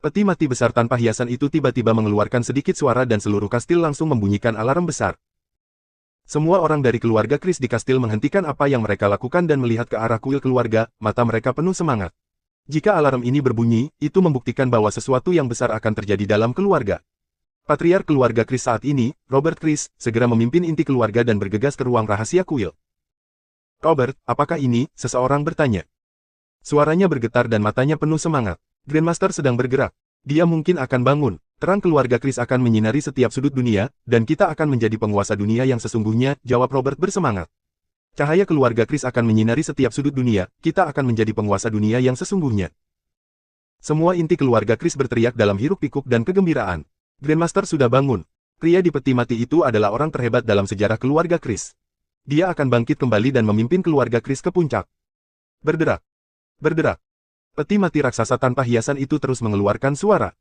Peti mati besar tanpa hiasan itu tiba-tiba mengeluarkan sedikit suara dan seluruh kastil langsung membunyikan alarm besar. Semua orang dari keluarga Chris di kastil menghentikan apa yang mereka lakukan dan melihat ke arah kuil keluarga, mata mereka penuh semangat. Jika alarm ini berbunyi, itu membuktikan bahwa sesuatu yang besar akan terjadi dalam keluarga. Patriark keluarga Chris saat ini, Robert Chris, segera memimpin inti keluarga dan bergegas ke ruang rahasia kuil. Robert, apakah ini? Seseorang bertanya. Suaranya bergetar dan matanya penuh semangat. Grandmaster sedang bergerak. Dia mungkin akan bangun. Terang keluarga Chris akan menyinari setiap sudut dunia, dan kita akan menjadi penguasa dunia yang sesungguhnya, jawab Robert bersemangat. Cahaya keluarga Chris akan menyinari setiap sudut dunia, kita akan menjadi penguasa dunia yang sesungguhnya. Semua inti keluarga Chris berteriak dalam hiruk-pikuk dan kegembiraan. Grandmaster sudah bangun. Pria di peti mati itu adalah orang terhebat dalam sejarah keluarga Chris. Dia akan bangkit kembali dan memimpin keluarga Chris ke puncak. Berderak. Berderak. Peti mati raksasa tanpa hiasan itu terus mengeluarkan suara.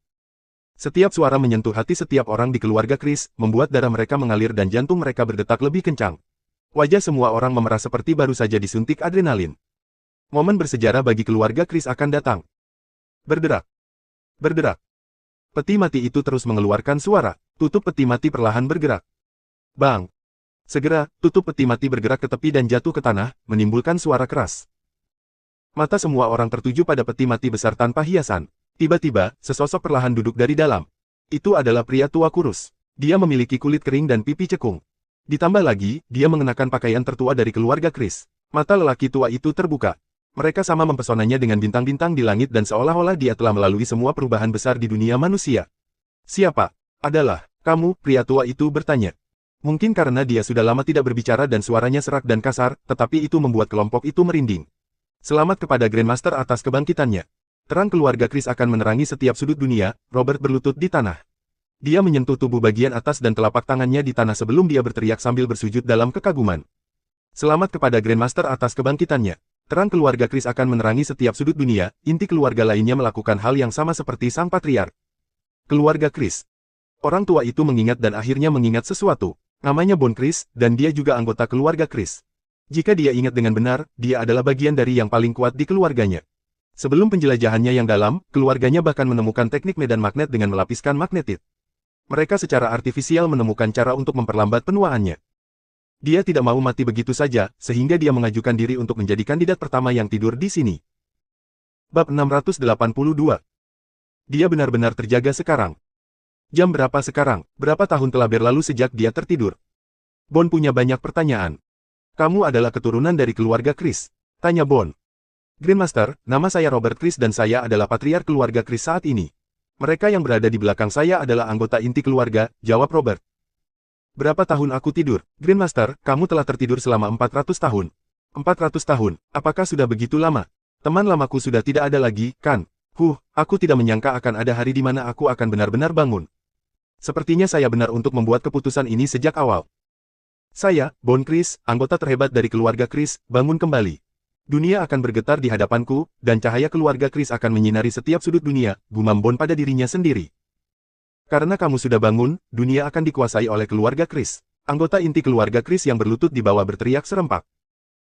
Setiap suara menyentuh hati setiap orang di keluarga Chris, membuat darah mereka mengalir dan jantung mereka berdetak lebih kencang. Wajah semua orang memerah seperti baru saja disuntik adrenalin. Momen bersejarah bagi keluarga Chris akan datang. Berderak. Berderak. Peti mati itu terus mengeluarkan suara. Tutup peti mati perlahan bergerak. Bang! Segera, tutup peti mati bergerak ke tepi dan jatuh ke tanah, menimbulkan suara keras. Mata semua orang tertuju pada peti mati besar tanpa hiasan. Tiba-tiba, sesosok perlahan duduk dari dalam. Itu adalah pria tua kurus. Dia memiliki kulit kering dan pipi cekung. Ditambah lagi, dia mengenakan pakaian tertua dari keluarga Chris. Mata lelaki tua itu terbuka. Mereka sama mempesonanya dengan bintang-bintang di langit dan seolah-olah dia telah melalui semua perubahan besar di dunia manusia. Siapa? Adalah, kamu, pria tua itu bertanya. Mungkin karena dia sudah lama tidak berbicara dan suaranya serak dan kasar, tetapi itu membuat kelompok itu merinding. Selamat kepada Grandmaster atas kebangkitannya. Terang keluarga Chris akan menerangi setiap sudut dunia, Robert berlutut di tanah. Dia menyentuh tubuh bagian atas dan telapak tangannya di tanah sebelum dia berteriak sambil bersujud dalam kekaguman. Selamat kepada Grandmaster atas kebangkitannya. Terang keluarga Chris akan menerangi setiap sudut dunia, inti keluarga lainnya melakukan hal yang sama seperti sang patriark. Keluarga Chris. Orang tua itu mengingat dan akhirnya mengingat sesuatu. Namanya Bon Chris, dan dia juga anggota keluarga Chris. Jika dia ingat dengan benar, dia adalah bagian dari yang paling kuat di keluarganya. Sebelum penjelajahannya yang dalam, keluarganya bahkan menemukan teknik medan magnet dengan melapiskan magnetit. Mereka secara artifisial menemukan cara untuk memperlambat penuaannya. Dia tidak mau mati begitu saja, sehingga dia mengajukan diri untuk menjadi kandidat pertama yang tidur di sini. Bab 682. Dia benar-benar terjaga sekarang. Jam berapa sekarang? Berapa tahun telah berlalu sejak dia tertidur? Bon punya banyak pertanyaan. Kamu adalah keturunan dari keluarga Chris? Tanya Bon. Grandmaster, nama saya Robert Chris dan saya adalah patriark keluarga Chris saat ini. Mereka yang berada di belakang saya adalah anggota inti keluarga, jawab Robert. Berapa tahun aku tidur? Grandmaster, kamu telah tertidur selama 400 tahun. 400 tahun, apakah sudah begitu lama? Teman lamaku sudah tidak ada lagi, kan? Aku tidak menyangka akan ada hari di mana aku akan benar-benar bangun. Sepertinya saya benar untuk membuat keputusan ini sejak awal. Saya, Bon Chris, anggota terhebat dari keluarga Chris, bangun kembali. Dunia akan bergetar di hadapanku, dan cahaya keluarga Chris akan menyinari setiap sudut dunia, gumam Bon pada dirinya sendiri. Karena kamu sudah bangun, dunia akan dikuasai oleh keluarga Chris. Anggota inti keluarga Chris yang berlutut di bawah berteriak serempak.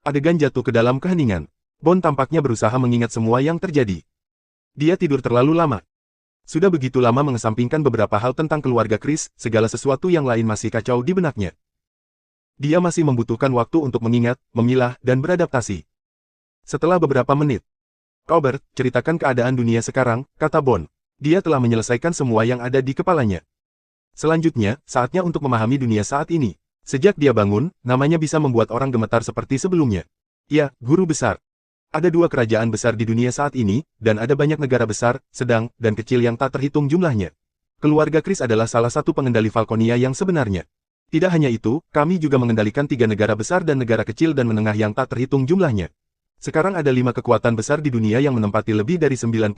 Adegan jatuh ke dalam keheningan. Bon tampaknya berusaha mengingat semua yang terjadi. Dia tidur terlalu lama. Sudah begitu lama mengesampingkan beberapa hal tentang keluarga Chris, segala sesuatu yang lain masih kacau di benaknya. Dia masih membutuhkan waktu untuk mengingat, memilah, dan beradaptasi. Setelah beberapa menit, Robert, ceritakan keadaan dunia sekarang, kata Bon. Dia telah menyelesaikan semua yang ada di kepalanya. Selanjutnya, saatnya untuk memahami dunia saat ini. Sejak dia bangun, namanya bisa membuat orang gemetar seperti sebelumnya. Ya, guru besar. Ada dua kerajaan besar di dunia saat ini, dan ada banyak negara besar, sedang, dan kecil yang tak terhitung jumlahnya. Keluarga Chris adalah salah satu pengendali Falconia yang sebenarnya. Tidak hanya itu, kami juga mengendalikan 3 negara besar dan negara kecil dan menengah yang tak terhitung jumlahnya. Sekarang ada 5 kekuatan besar di dunia yang menempati lebih dari 95%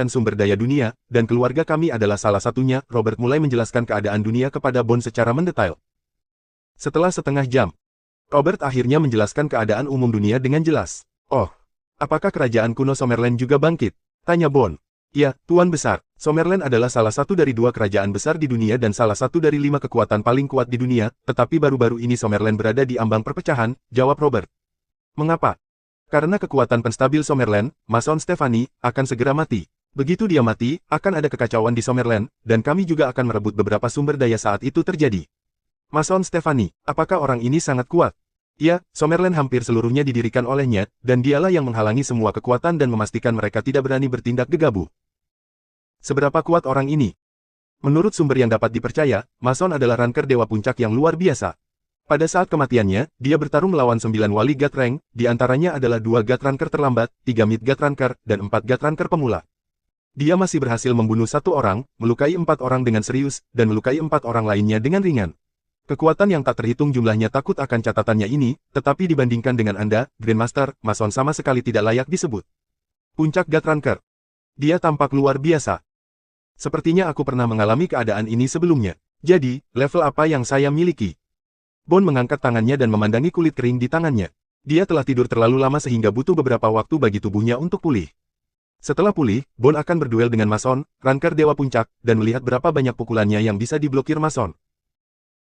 sumber daya dunia, dan keluarga kami adalah salah satunya. Robert mulai menjelaskan keadaan dunia kepada Bon secara mendetail. Setelah setengah jam, Robert akhirnya menjelaskan keadaan umum dunia dengan jelas. Oh, apakah kerajaan kuno Summerland juga bangkit? Tanya Bon. Ya, Tuan Besar, Summerland adalah salah satu dari 2 kerajaan besar di dunia dan salah satu dari 5 kekuatan paling kuat di dunia, tetapi baru-baru ini Summerland berada di ambang perpecahan, jawab Robert. Mengapa? Karena kekuatan penstabil Summerland, Mason Stephanie, akan segera mati. Begitu dia mati, akan ada kekacauan di Summerland, dan kami juga akan merebut beberapa sumber daya saat itu terjadi. Mason Stefani, apakah orang ini sangat kuat? Ya, Summerland hampir seluruhnya didirikan olehnya, dan dialah yang menghalangi semua kekuatan dan memastikan mereka tidak berani bertindak gegabah. Seberapa kuat orang ini? Menurut sumber yang dapat dipercaya, Mason adalah ranker Dewa Puncak yang luar biasa. Pada saat kematiannya, dia bertarung melawan 9 wali God Rank, di antaranya adalah 2 God Ranker terlambat, 3 Mid God Ranker, dan 4 God Ranker pemula. Dia masih berhasil membunuh 1 orang, melukai 4 orang dengan serius, dan melukai 4 orang lainnya dengan ringan. Kekuatan yang tak terhitung jumlahnya takut akan catatannya ini, tetapi dibandingkan dengan Anda, Grandmaster, Mason sama sekali tidak layak disebut. Puncak God Ranker. Dia tampak luar biasa. Sepertinya aku pernah mengalami keadaan ini sebelumnya. Jadi, level apa yang saya miliki? Bon mengangkat tangannya dan memandangi kulit kering di tangannya. Dia telah tidur terlalu lama sehingga butuh beberapa waktu bagi tubuhnya untuk pulih. Setelah pulih, Bon akan berduel dengan Mason, ranker Dewa Puncak, dan melihat berapa banyak pukulannya yang bisa diblokir Mason.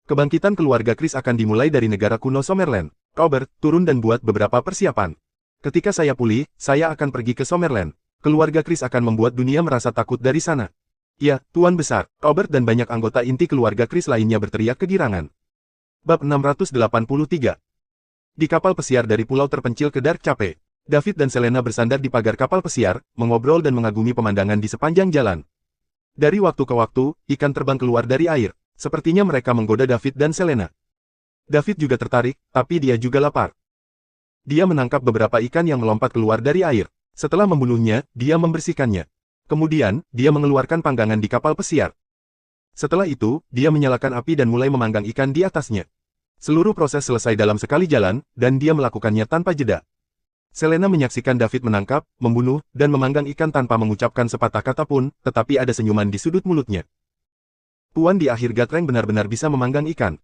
Kebangkitan keluarga Chris akan dimulai dari negara kuno Summerland. Robert, turun dan buat beberapa persiapan. Ketika saya pulih, saya akan pergi ke Summerland. Keluarga Chris akan membuat dunia merasa takut dari sana. Ya, Tuan Besar. Robert dan banyak anggota inti keluarga Chris lainnya berteriak kegirangan. Bab 683. Di kapal pesiar dari pulau terpencil ke Dark Cape, David dan Selena bersandar di pagar kapal pesiar, mengobrol dan mengagumi pemandangan di sepanjang jalan. Dari waktu ke waktu, ikan terbang keluar dari air. Sepertinya mereka menggoda David dan Selena. David juga tertarik, tapi dia juga lapar. Dia menangkap beberapa ikan yang melompat keluar dari air. Setelah membunuhnya, dia membersihkannya. Kemudian, dia mengeluarkan panggangan di kapal pesiar. Setelah itu, dia menyalakan api dan mulai memanggang ikan di atasnya. Seluruh proses selesai dalam sekali jalan, dan dia melakukannya tanpa jeda. Selena menyaksikan David menangkap, membunuh, dan memanggang ikan tanpa mengucapkan sepatah kata pun, tetapi ada senyuman di sudut mulutnya. Tuan di akhir God Rank benar-benar bisa memanggang ikan.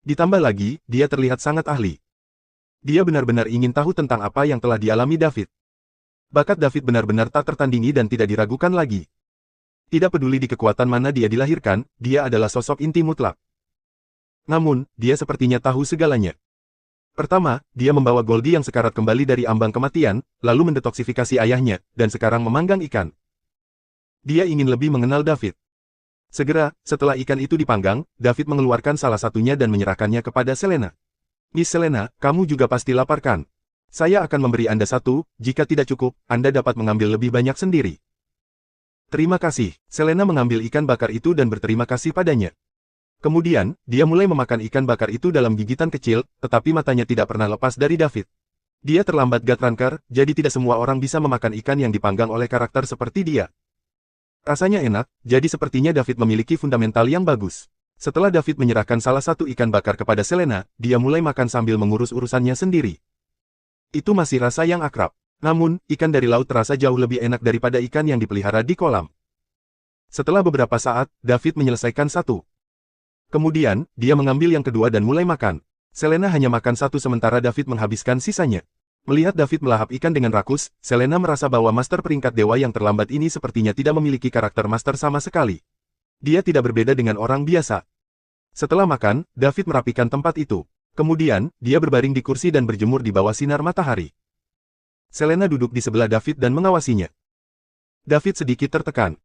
Ditambah lagi, dia terlihat sangat ahli. Dia benar-benar ingin tahu tentang apa yang telah dialami David. Bakat David benar-benar tak tertandingi dan tidak diragukan lagi. Tidak peduli di kekuatan mana dia dilahirkan, dia adalah sosok inti mutlak. Namun, dia sepertinya tahu segalanya. Pertama, dia membawa Goldie yang sekarat kembali dari ambang kematian, lalu mendetoksifikasi ayahnya, dan sekarang memanggang ikan. Dia ingin lebih mengenal David. Segera, setelah ikan itu dipanggang, David mengeluarkan salah satunya dan menyerahkannya kepada Selena. Miss Selena, kamu juga pasti lapar kan? Saya akan memberi Anda satu, jika tidak cukup, Anda dapat mengambil lebih banyak sendiri. Terima kasih. Selena mengambil ikan bakar itu dan berterima kasih padanya. Kemudian, dia mulai memakan ikan bakar itu dalam gigitan kecil, tetapi matanya tidak pernah lepas dari David. Dia terlambat God Ranker, jadi tidak semua orang bisa memakan ikan yang dipanggang oleh karakter seperti dia. Rasanya enak, jadi sepertinya David memiliki fundamental yang bagus. Setelah David menyerahkan salah satu ikan bakar kepada Selena, dia mulai makan sambil mengurus urusannya sendiri. Itu masih rasa yang akrab. Namun, ikan dari laut terasa jauh lebih enak daripada ikan yang dipelihara di kolam. Setelah beberapa saat, David menyelesaikan satu. Kemudian, dia mengambil yang kedua dan mulai makan. Selena hanya makan satu sementara David menghabiskan sisanya. Melihat David melahap ikan dengan rakus, Selena merasa bahwa master peringkat dewa yang terlambat ini sepertinya tidak memiliki karakter master sama sekali. Dia tidak berbeda dengan orang biasa. Setelah makan, David merapikan tempat itu. Kemudian, dia berbaring di kursi dan berjemur di bawah sinar matahari. Selena duduk di sebelah David dan mengawasinya. David sedikit tertekan.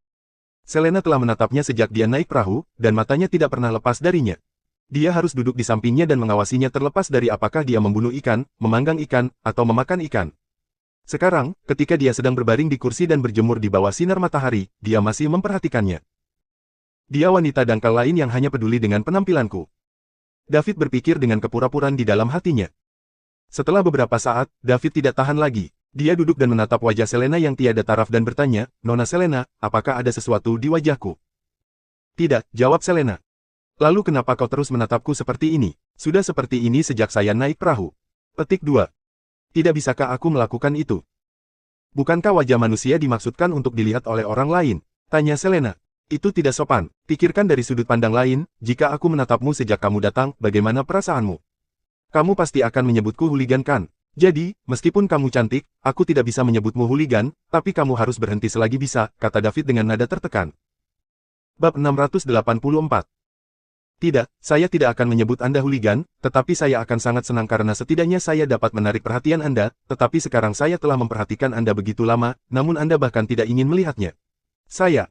Selena telah menatapnya sejak dia naik perahu, dan matanya tidak pernah lepas darinya. Dia harus duduk di sampingnya dan mengawasinya terlepas dari apakah dia membunuh ikan, memanggang ikan, atau memakan ikan. Sekarang, ketika dia sedang berbaring di kursi dan berjemur di bawah sinar matahari, dia masih memperhatikannya. Dia wanita dangkal lain yang hanya peduli dengan penampilanku. David berpikir dengan kepura-puraan di dalam hatinya. Setelah beberapa saat, David tidak tahan lagi. Dia duduk dan menatap wajah Selena yang tiada taraf dan bertanya, "Nona Selena, apakah ada sesuatu di wajahku?" "Tidak," jawab Selena. "Lalu kenapa kau terus menatapku seperti ini?" "Sudah seperti ini sejak saya naik perahu." Petik 2. Tidak bisakah aku melakukan itu? Bukankah wajah manusia dimaksudkan untuk dilihat oleh orang lain? Tanya Selena. Itu tidak sopan. Pikirkan dari sudut pandang lain, jika aku menatapmu sejak kamu datang, bagaimana perasaanmu? Kamu pasti akan menyebutku hooligan kan? Jadi, meskipun kamu cantik, aku tidak bisa menyebutmu hooligan, tapi kamu harus berhenti selagi bisa, kata David dengan nada tertekan. Bab 684. Tidak, saya tidak akan menyebut Anda hooligan, tetapi saya akan sangat senang karena setidaknya saya dapat menarik perhatian Anda, tetapi sekarang saya telah memperhatikan Anda begitu lama, namun Anda bahkan tidak ingin melihatnya. Saya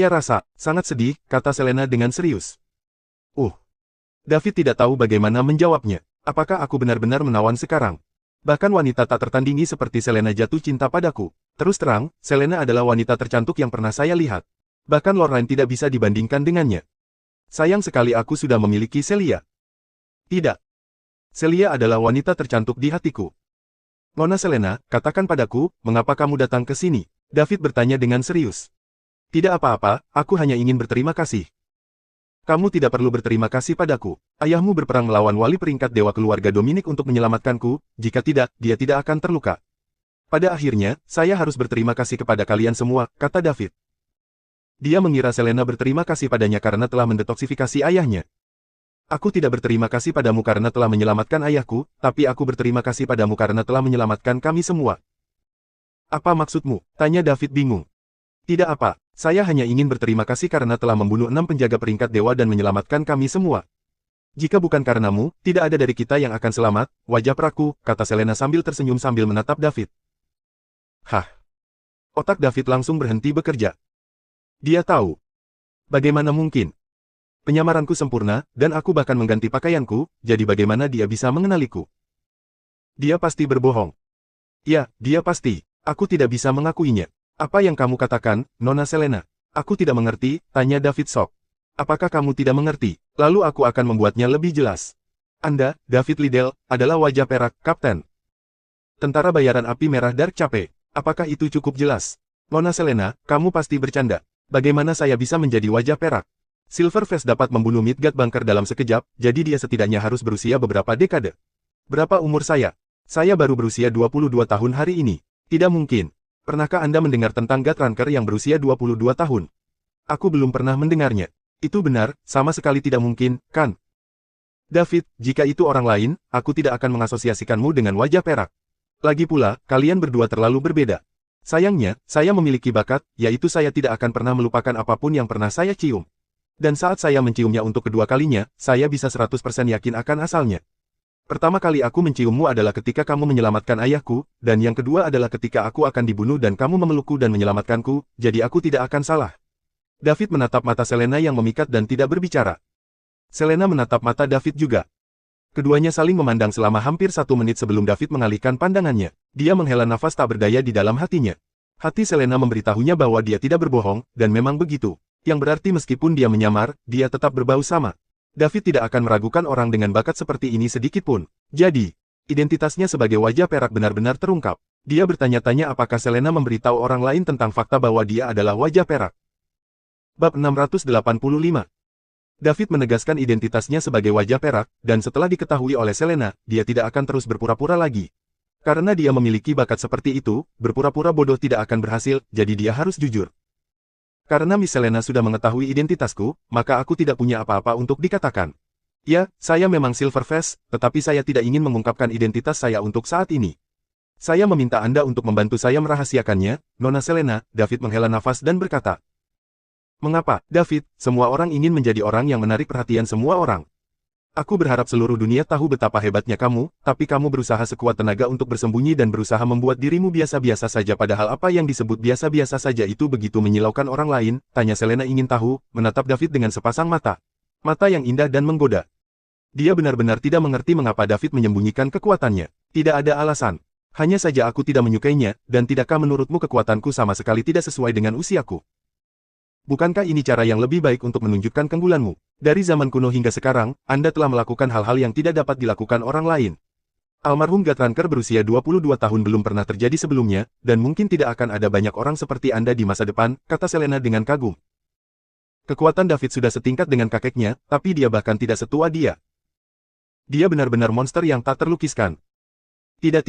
rasa, sangat sedih, kata Selena dengan serius. David tidak tahu bagaimana menjawabnya. Apakah aku benar-benar menawan sekarang? Bahkan wanita tak tertandingi seperti Selena jatuh cinta padaku. Terus terang, Selena adalah wanita tercantik yang pernah saya lihat. Bahkan Lorraine tidak bisa dibandingkan dengannya. Sayang sekali aku sudah memiliki Celia. Tidak. Celia adalah wanita tercantik di hatiku. Nona Selena, katakan padaku, mengapa kamu datang ke sini? David bertanya dengan serius. Tidak apa-apa, aku hanya ingin berterima kasih. Kamu tidak perlu berterima kasih padaku. Ayahmu berperang melawan wali peringkat dewa keluarga Dominic untuk menyelamatkanku, jika tidak, dia tidak akan terluka. Pada akhirnya, saya harus berterima kasih kepada kalian semua, kata David. Dia mengira Selena berterima kasih padanya karena telah mendetoksifikasi ayahnya. Aku tidak berterima kasih padamu karena telah menyelamatkan ayahku, tapi aku berterima kasih padamu karena telah menyelamatkan kami semua. Apa maksudmu? Tanya David bingung. Tidak apa, saya hanya ingin berterima kasih karena telah membunuh 6 penjaga peringkat dewa dan menyelamatkan kami semua. Jika bukan karenamu, tidak ada dari kita yang akan selamat, wajah peraku, kata Selena sambil tersenyum sambil menatap David. Hah. Otak David langsung berhenti bekerja. Dia tahu. Bagaimana mungkin? Penyamaranku sempurna, dan aku bahkan mengganti pakaianku, jadi bagaimana dia bisa mengenaliku? Dia pasti berbohong. Ya, dia pasti. Aku tidak bisa mengakuinya. Apa yang kamu katakan, Nona Selena? Aku tidak mengerti, tanya David shock. Apakah kamu tidak mengerti? Lalu aku akan membuatnya lebih jelas. Anda, David Liddell, adalah wajah perak, Kapten. Tentara bayaran api merah Dark Cape. Apakah itu cukup jelas? Nona Selena, kamu pasti bercanda. Bagaimana saya bisa menjadi wajah perak? Silverface dapat membunuh Midgard Bunker dalam sekejap, jadi dia setidaknya harus berusia beberapa dekade. Berapa umur saya? Saya baru berusia 22 tahun hari ini. Tidak mungkin. Pernahkah Anda mendengar tentang Guthrunker yang berusia 22 tahun? Aku belum pernah mendengarnya. Itu benar, sama sekali tidak mungkin, kan? David, jika itu orang lain, aku tidak akan mengasosiasikanmu dengan wajah perak. Lagi pula, kalian berdua terlalu berbeda. Sayangnya, saya memiliki bakat, yaitu saya tidak akan pernah melupakan apapun yang pernah saya cium. Dan saat saya menciumnya untuk kedua kalinya, saya bisa 100% yakin akan asalnya. Pertama kali aku menciummu adalah ketika kamu menyelamatkan ayahku, dan yang kedua adalah ketika aku akan dibunuh dan kamu memelukku dan menyelamatkanku, jadi aku tidak akan salah. David menatap mata Selena yang memikat dan tidak berbicara. Selena menatap mata David juga. Keduanya saling memandang selama hampir 1 menit sebelum David mengalihkan pandangannya. Dia menghela nafas tak berdaya di dalam hatinya. Hati Selena memberitahunya bahwa dia tidak berbohong, dan memang begitu. Yang berarti meskipun dia menyamar, dia tetap berbau sama. David tidak akan meragukan orang dengan bakat seperti ini sedikit pun. Jadi, identitasnya sebagai wajah perak benar-benar terungkap. Dia bertanya-tanya apakah Selena memberitahu orang lain tentang fakta bahwa dia adalah wajah perak. Bab 685. David menegaskan identitasnya sebagai wajah perak, dan setelah diketahui oleh Selena, dia tidak akan terus berpura-pura lagi. Karena dia memiliki bakat seperti itu, berpura-pura bodoh tidak akan berhasil, jadi dia harus jujur. Karena Miss Selena sudah mengetahui identitasku, maka aku tidak punya apa-apa untuk dikatakan. Ya, saya memang Silverface, tetapi saya tidak ingin mengungkapkan identitas saya untuk saat ini. Saya meminta Anda untuk membantu saya merahasiakannya, Nona Selena. David menghela nafas dan berkata. Mengapa, David, semua orang ingin menjadi orang yang menarik perhatian semua orang. Aku berharap seluruh dunia tahu betapa hebatnya kamu, tapi kamu berusaha sekuat tenaga untuk bersembunyi dan berusaha membuat dirimu biasa-biasa saja padahal apa yang disebut biasa-biasa saja itu begitu menyilaukan orang lain, tanya Selena ingin tahu, menatap David dengan sepasang mata. Mata yang indah dan menggoda. Dia benar-benar tidak mengerti mengapa David menyembunyikan kekuatannya. Tidak ada alasan. Hanya saja aku tidak menyukainya, dan tidakkah menurutmu kekuatanku sama sekali tidak sesuai dengan usiaku? Bukankah ini cara yang lebih baik untuk menunjukkan keunggulanmu? Dari zaman kuno hingga sekarang, Anda telah melakukan hal-hal yang tidak dapat dilakukan orang lain. Almarhum Guthrunker berusia 22 tahun belum pernah terjadi sebelumnya, dan mungkin tidak akan ada banyak orang seperti Anda di masa depan, kata Selena dengan kagum. Kekuatan David sudah setingkat dengan kakeknya, tapi dia bahkan tidak setua dia. Dia benar-benar monster yang tak terlukiskan. Tidak,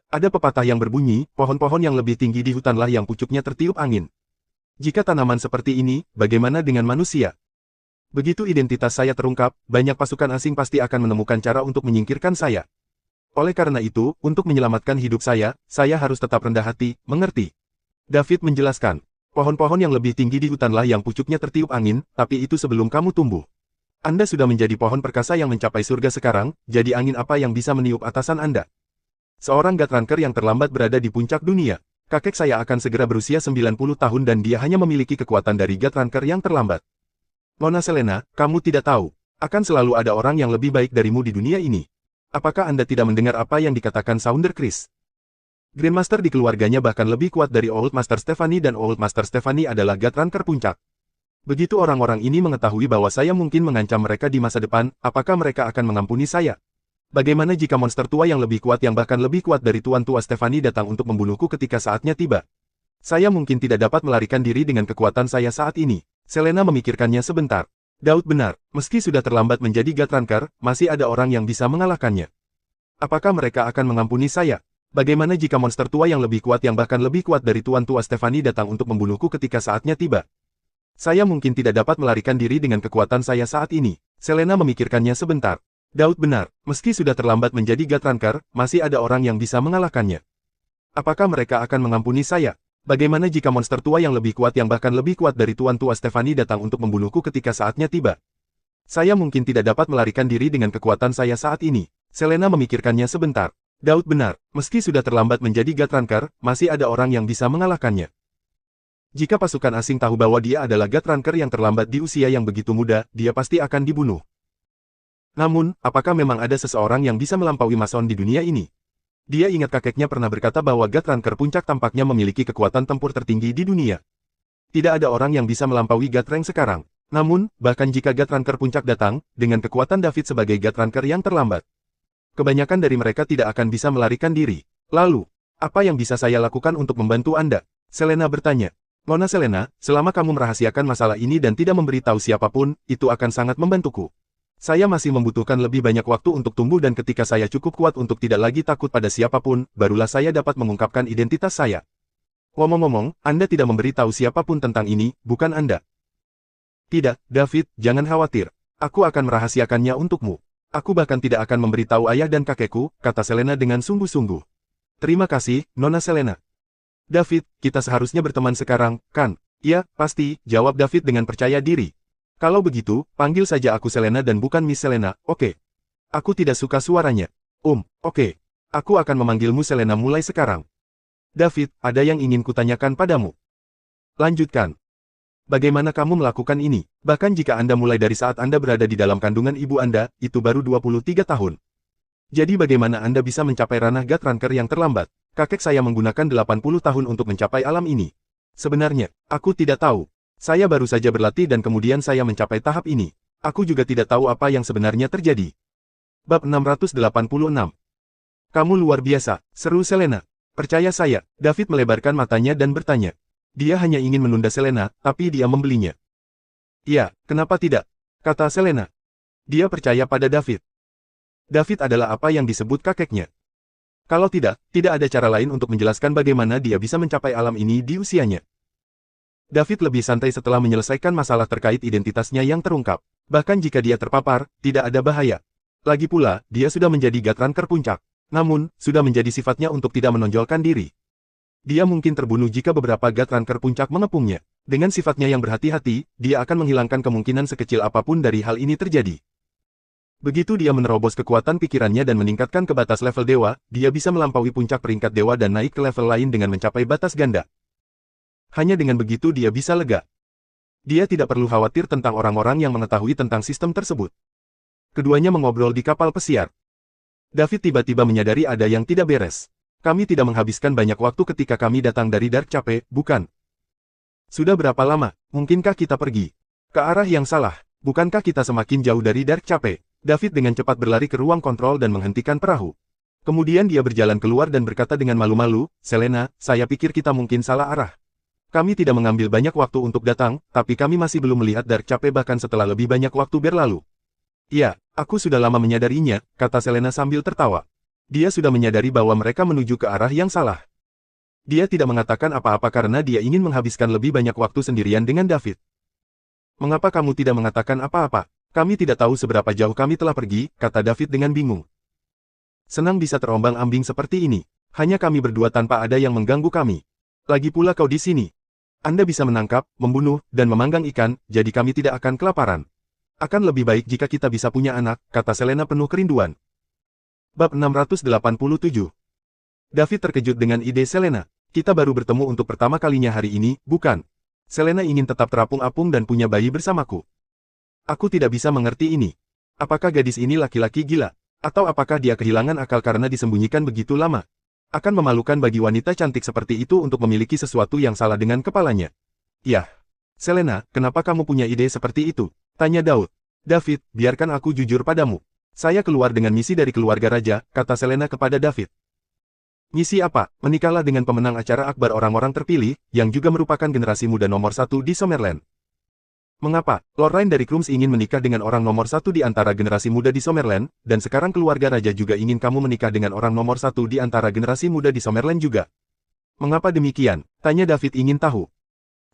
ada pepatah yang berbunyi, pohon-pohon yang lebih tinggi di hutanlah yang pucuknya tertiup angin. Jika tanaman seperti ini, bagaimana dengan manusia? Begitu identitas saya terungkap, banyak pasukan asing pasti akan menemukan cara untuk menyingkirkan saya. Oleh karena itu, untuk menyelamatkan hidup saya harus tetap rendah hati, mengerti? David menjelaskan, pohon-pohon yang lebih tinggi di hutanlah yang pucuknya tertiup angin, tapi itu sebelum kamu tumbuh. Anda sudah menjadi pohon perkasa yang mencapai surga sekarang, jadi angin apa yang bisa meniup atasan Anda? Seorang Gatranker yang terlambat berada di puncak dunia. Kakek saya akan segera berusia 90 tahun dan dia hanya memiliki kekuatan dari Gatranker yang terlambat. Nona Selena, kamu tidak tahu. Akan selalu ada orang yang lebih baik darimu di dunia ini. Apakah Anda tidak mendengar apa yang dikatakan Sounder Chris? Grandmaster di keluarganya bahkan lebih kuat dari Old Master Stephanie dan Old Master Stephanie adalah Gatranker puncak. Begitu orang-orang ini mengetahui bahwa saya mungkin mengancam mereka di masa depan, apakah mereka akan mengampuni saya? Bagaimana jika monster tua yang lebih kuat yang bahkan lebih kuat dari Tuan Tua Stephanie datang untuk membunuhku ketika saatnya tiba? Saya mungkin tidak dapat melarikan diri dengan kekuatan saya saat ini. Selena memikirkannya sebentar. Daud benar, meski sudah terlambat menjadi Gatranker, masih ada orang yang bisa mengalahkannya. Apakah mereka akan mengampuni saya? Bagaimana jika monster tua yang lebih kuat yang bahkan lebih kuat dari Tuan Tua Stephanie datang untuk membunuhku ketika saatnya tiba? Saya mungkin tidak dapat melarikan diri dengan kekuatan saya saat ini. Selena memikirkannya sebentar. Daud benar, meski sudah terlambat menjadi Gatranker, masih ada orang yang bisa mengalahkannya. Apakah mereka akan mengampuni saya? Bagaimana jika monster tua yang lebih kuat yang bahkan lebih kuat dari Tuan Tua Stephanie datang untuk membunuhku ketika saatnya tiba? Saya mungkin tidak dapat melarikan diri dengan kekuatan saya saat ini. Selena memikirkannya sebentar. Daud benar, meski sudah terlambat menjadi Gatranker, masih ada orang yang bisa mengalahkannya. Jika pasukan asing tahu bahwa dia adalah Gatranker yang terlambat di usia yang begitu muda, dia pasti akan dibunuh. Namun, apakah memang ada seseorang yang bisa melampaui Mason di dunia ini? Dia ingat kakeknya pernah berkata bahwa Gatranker puncak tampaknya memiliki kekuatan tempur tertinggi di dunia. Tidak ada orang yang bisa melampaui Gatrank sekarang. Namun, bahkan jika Gatranker puncak datang, dengan kekuatan David sebagai Gatranker yang terlambat, kebanyakan dari mereka tidak akan bisa melarikan diri. Lalu, apa yang bisa saya lakukan untuk membantu Anda? Selena bertanya. Nona Selena, selama kamu merahasiakan masalah ini dan tidak memberitahu siapapun, itu akan sangat membantuku. Saya masih membutuhkan lebih banyak waktu untuk tumbuh dan ketika saya cukup kuat untuk tidak lagi takut pada siapapun, barulah saya dapat mengungkapkan identitas saya. Ngomong-ngomong, Anda tidak memberitahu siapapun tentang ini, bukan Anda? Tidak, David, jangan khawatir. Aku akan merahasiakannya untukmu. Aku bahkan tidak akan memberitahu ayah dan kakekku, kata Selena dengan sungguh-sungguh. Terima kasih, Nona Selena. David, kita seharusnya berteman sekarang, kan? Ya, pasti, jawab David dengan percaya diri. Kalau begitu, panggil saja aku Selena dan bukan Miss Selena, oke? Aku tidak suka suaranya. Oke. Aku akan memanggilmu Selena mulai sekarang. David, ada yang ingin kutanyakan padamu. Lanjutkan. Bagaimana kamu melakukan ini? Bahkan jika Anda mulai dari saat Anda berada di dalam kandungan ibu Anda, itu baru 23 tahun. Jadi bagaimana Anda bisa mencapai ranah Gatranker yang terlambat? Kakek saya menggunakan 80 tahun untuk mencapai alam ini. Sebenarnya, aku tidak tahu. Saya baru saja berlatih dan kemudian saya mencapai tahap ini. Aku juga tidak tahu apa yang sebenarnya terjadi. Bab 686. Kamu luar biasa, seru Selena. Percaya saya, David melebarkan matanya dan bertanya. Dia hanya ingin menunda Selena, tapi dia membelinya. Ya, kenapa tidak? Kata Selena. Dia percaya pada David. David adalah apa yang disebut kakeknya. Kalau tidak ada cara lain untuk menjelaskan bagaimana dia bisa mencapai alam ini di usianya. David lebih santai setelah menyelesaikan masalah terkait identitasnya yang terungkap. Bahkan jika dia terpapar, tidak ada bahaya. Lagi pula, dia sudah menjadi Gatranker puncak. Namun, sudah menjadi sifatnya untuk tidak menonjolkan diri. Dia mungkin terbunuh jika beberapa Gatranker puncak mengepungnya. Dengan sifatnya yang berhati-hati, dia akan menghilangkan kemungkinan sekecil apapun dari hal ini terjadi. Begitu dia menerobos kekuatan pikirannya dan meningkatkan ke batas level dewa, dia bisa melampaui puncak peringkat dewa dan naik ke level lain dengan mencapai batas ganda. Hanya dengan begitu dia bisa lega. Dia tidak perlu khawatir tentang orang-orang yang mengetahui tentang sistem tersebut. Keduanya mengobrol di kapal pesiar. David tiba-tiba menyadari ada yang tidak beres. Kami tidak menghabiskan banyak waktu ketika kami datang dari Dark Cape, bukan? Sudah berapa lama? Mungkinkah kita pergi ke arah yang salah? Bukankah kita semakin jauh dari Dark Cape? David dengan cepat berlari ke ruang kontrol dan menghentikan perahu. Kemudian dia berjalan keluar dan berkata dengan malu-malu, Selena, saya pikir kita mungkin salah arah. Kami tidak mengambil banyak waktu untuk datang, tapi kami masih belum melihat Dark Cape bahkan setelah lebih banyak waktu berlalu. Ya, aku sudah lama menyadarinya, kata Selena sambil tertawa. Dia sudah menyadari bahwa mereka menuju ke arah yang salah. Dia tidak mengatakan apa-apa karena dia ingin menghabiskan lebih banyak waktu sendirian dengan David. Mengapa kamu tidak mengatakan apa-apa? Kami tidak tahu seberapa jauh kami telah pergi, kata David dengan bingung. Senang bisa terombang-ambing seperti ini. Hanya kami berdua tanpa ada yang mengganggu kami. Lagi pula kau di sini. Anda bisa menangkap, membunuh, dan memanggang ikan, jadi kami tidak akan kelaparan. Akan lebih baik jika kita bisa punya anak, kata Selena penuh kerinduan. Bab 687. David terkejut dengan ide Selena. Kita baru bertemu untuk pertama kalinya hari ini, bukan? Selena ingin tetap terapung-apung dan punya bayi bersamaku. Aku tidak bisa mengerti ini. Apakah gadis ini laki-laki gila? Atau apakah dia kehilangan akal karena disembunyikan begitu lama? Akan memalukan bagi wanita cantik seperti itu untuk memiliki sesuatu yang salah dengan kepalanya. Yah. Selena, kenapa kamu punya ide seperti itu? Tanya Daud. David, biarkan aku jujur padamu. Saya keluar dengan misi dari keluarga raja, kata Selena kepada David. Misi apa? Menikahlah dengan pemenang acara akbar orang-orang terpilih, yang juga merupakan generasi muda nomor 1 di Summerland. Mengapa? Lorraine dari Krums ingin menikah dengan orang nomor 1 di antara generasi muda di Summerland, dan sekarang keluarga raja juga ingin kamu menikah dengan orang nomor 1 di antara generasi muda di Summerland juga. Mengapa demikian? Tanya David ingin tahu.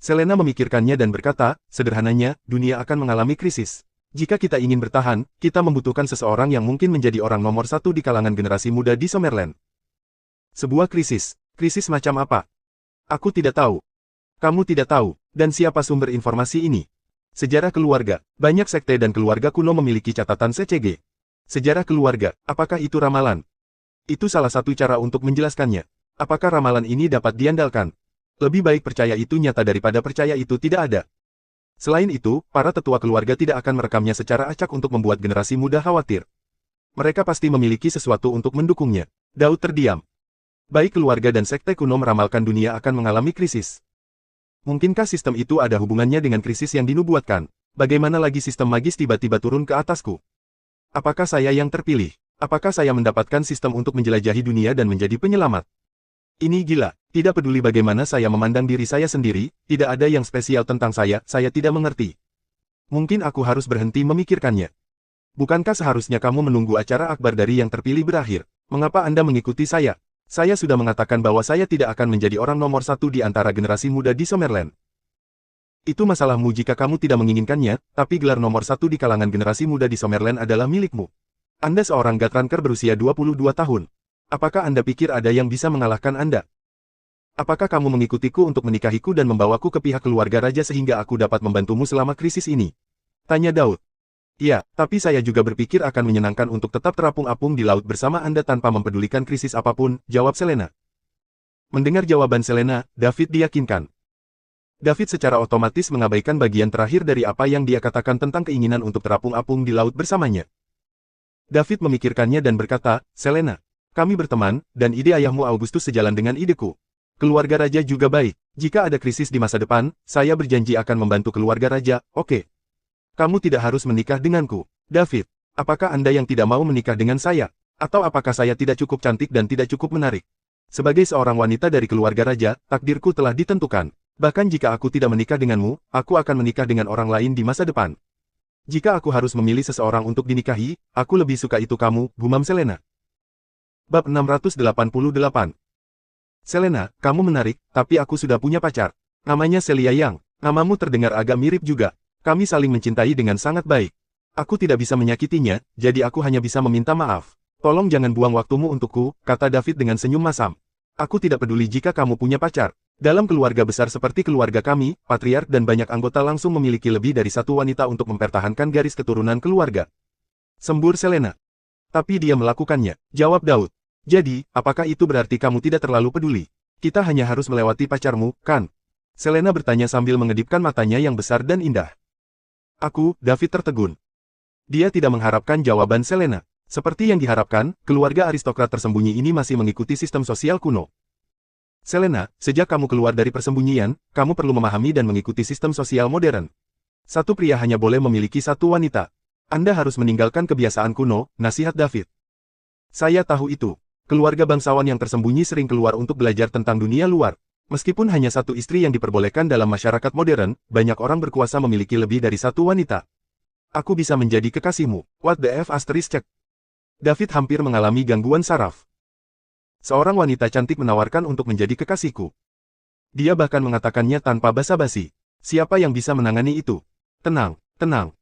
Selena memikirkannya dan berkata, sederhananya, dunia akan mengalami krisis. Jika kita ingin bertahan, kita membutuhkan seseorang yang mungkin menjadi orang nomor 1 di kalangan generasi muda di Summerland. Sebuah krisis. Krisis macam apa? Aku tidak tahu. Kamu tidak tahu. Dan siapa sumber informasi ini? Sejarah keluarga. Banyak sekte dan keluarga kuno memiliki catatan CCG. Sejarah keluarga. Apakah itu ramalan? Itu salah satu cara untuk menjelaskannya. Apakah ramalan ini dapat diandalkan? Lebih baik percaya itu nyata daripada percaya itu tidak ada. Selain itu, para tetua keluarga tidak akan merekamnya secara acak untuk membuat generasi muda khawatir. Mereka pasti memiliki sesuatu untuk mendukungnya. Daud terdiam. Baik keluarga dan sekte kuno meramalkan dunia akan mengalami krisis. Mungkinkah sistem itu ada hubungannya dengan krisis yang dinubuatkan? Bagaimana lagi sistem magis tiba-tiba turun ke atasku? Apakah saya yang terpilih? Apakah saya mendapatkan sistem untuk menjelajahi dunia dan menjadi penyelamat? Ini gila. Tidak peduli bagaimana saya memandang diri saya sendiri, tidak ada yang spesial tentang saya tidak mengerti. Mungkin aku harus berhenti memikirkannya. Bukankah seharusnya kamu menunggu acara akbar dari yang terpilih berakhir? Mengapa Anda mengikuti saya? Saya sudah mengatakan bahwa saya tidak akan menjadi orang nomor 1 di antara generasi muda di Summerland. Itu masalahmu jika kamu tidak menginginkannya, tapi gelar nomor 1 di kalangan generasi muda di Summerland adalah milikmu. Anda seorang Gatranker berusia 22 tahun. Apakah Anda pikir ada yang bisa mengalahkan Anda? Apakah kamu mengikutiku untuk menikahiku dan membawaku ke pihak keluarga raja sehingga aku dapat membantumu selama krisis ini? Tanya Daud. Ya, tapi saya juga berpikir akan menyenangkan untuk tetap terapung-apung di laut bersama Anda tanpa mempedulikan krisis apapun, jawab Selena. Mendengar jawaban Selena, David diyakinkan. David secara otomatis mengabaikan bagian terakhir dari apa yang dia katakan tentang keinginan untuk terapung-apung di laut bersamanya. David memikirkannya dan berkata, Selena, kami berteman, dan ide ayahmu Augustus sejalan dengan ideku. Keluarga raja juga baik. Jika ada krisis di masa depan, saya berjanji akan membantu keluarga raja, oke. Kamu tidak harus menikah denganku. David, apakah Anda yang tidak mau menikah dengan saya? Atau apakah saya tidak cukup cantik dan tidak cukup menarik? Sebagai seorang wanita dari keluarga raja, takdirku telah ditentukan. Bahkan jika aku tidak menikah denganmu, aku akan menikah dengan orang lain di masa depan. Jika aku harus memilih seseorang untuk dinikahi, aku lebih suka itu kamu, gumam Selena. Bab 688. Selena, kamu menarik, tapi aku sudah punya pacar. Namanya Celia Yang. Namamu terdengar agak mirip juga. Kami saling mencintai dengan sangat baik. Aku tidak bisa menyakitinya, jadi aku hanya bisa meminta maaf. Tolong jangan buang waktumu untukku, kata David dengan senyum masam. Aku tidak peduli jika kamu punya pacar. Dalam keluarga besar seperti keluarga kami, patriark dan banyak anggota langsung memiliki lebih dari satu wanita untuk mempertahankan garis keturunan keluarga. Sembur Selena. Tapi dia melakukannya, jawab Daud. Jadi, apakah itu berarti kamu tidak terlalu peduli? Kita hanya harus melewati pacarmu, kan? Selena bertanya sambil mengedipkan matanya yang besar dan indah. Aku, David tertegun. Dia tidak mengharapkan jawaban Selena. Seperti yang diharapkan, keluarga aristokrat tersembunyi ini masih mengikuti sistem sosial kuno. Selena, sejak kamu keluar dari persembunyian, kamu perlu memahami dan mengikuti sistem sosial modern. Satu pria hanya boleh memiliki satu wanita. Anda harus meninggalkan kebiasaan kuno, nasihat David. Saya tahu itu. Keluarga bangsawan yang tersembunyi sering keluar untuk belajar tentang dunia luar. Meskipun hanya satu istri yang diperbolehkan dalam masyarakat modern, banyak orang berkuasa memiliki lebih dari satu wanita. Aku bisa menjadi kekasihmu. What the F***? David hampir mengalami gangguan saraf. Seorang wanita cantik menawarkan untuk menjadi kekasihku. Dia bahkan mengatakannya tanpa basa-basi. Siapa yang bisa menangani itu? Tenang, tenang.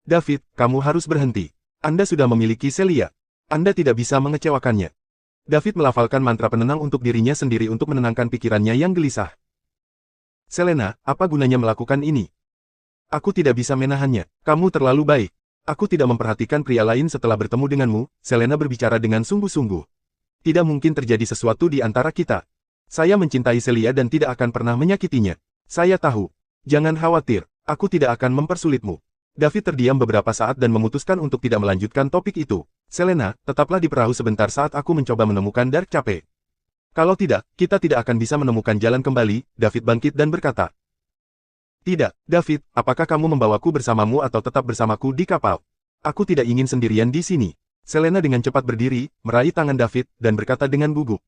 David, kamu harus berhenti. Anda sudah memiliki Celia. Anda tidak bisa mengecewakannya. David melafalkan mantra penenang untuk dirinya sendiri untuk menenangkan pikirannya yang gelisah. Selena, apa gunanya melakukan ini? Aku tidak bisa menahannya. Kamu terlalu baik. Aku tidak memperhatikan pria lain setelah bertemu denganmu, Selena berbicara dengan sungguh-sungguh. Tidak mungkin terjadi sesuatu di antara kita. Saya mencintai Celia dan tidak akan pernah menyakitinya. Saya tahu. Jangan khawatir, aku tidak akan mempersulitmu. David terdiam beberapa saat dan memutuskan untuk tidak melanjutkan topik itu. Selena, tetaplah di perahu sebentar saat aku mencoba menemukan Dark Cape. Kalau tidak, kita tidak akan bisa menemukan jalan kembali. David bangkit dan berkata. Tidak, David, apakah kamu membawaku bersamamu atau tetap bersamaku di kapal? Aku tidak ingin sendirian di sini. Selena dengan cepat berdiri, meraih tangan David, dan berkata dengan gugup.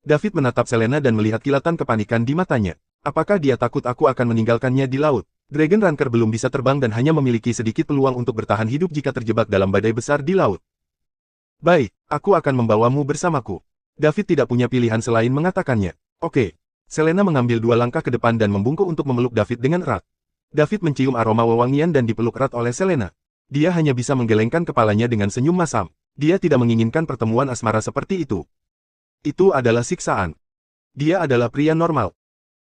David menatap Selena dan melihat kilatan kepanikan di matanya. Apakah dia takut aku akan meninggalkannya di laut? Dragon Ranker belum bisa terbang dan hanya memiliki sedikit peluang untuk bertahan hidup jika terjebak dalam badai besar di laut. Baik, aku akan membawamu bersamaku. David tidak punya pilihan selain mengatakannya. Oke. Selena mengambil 2 langkah ke depan dan membungkuk untuk memeluk David dengan erat. David mencium aroma wewangian dan dipeluk erat oleh Selena. Dia hanya bisa menggelengkan kepalanya dengan senyum masam. Dia tidak menginginkan pertemuan asmara seperti itu. Itu adalah siksaan. Dia adalah pria normal.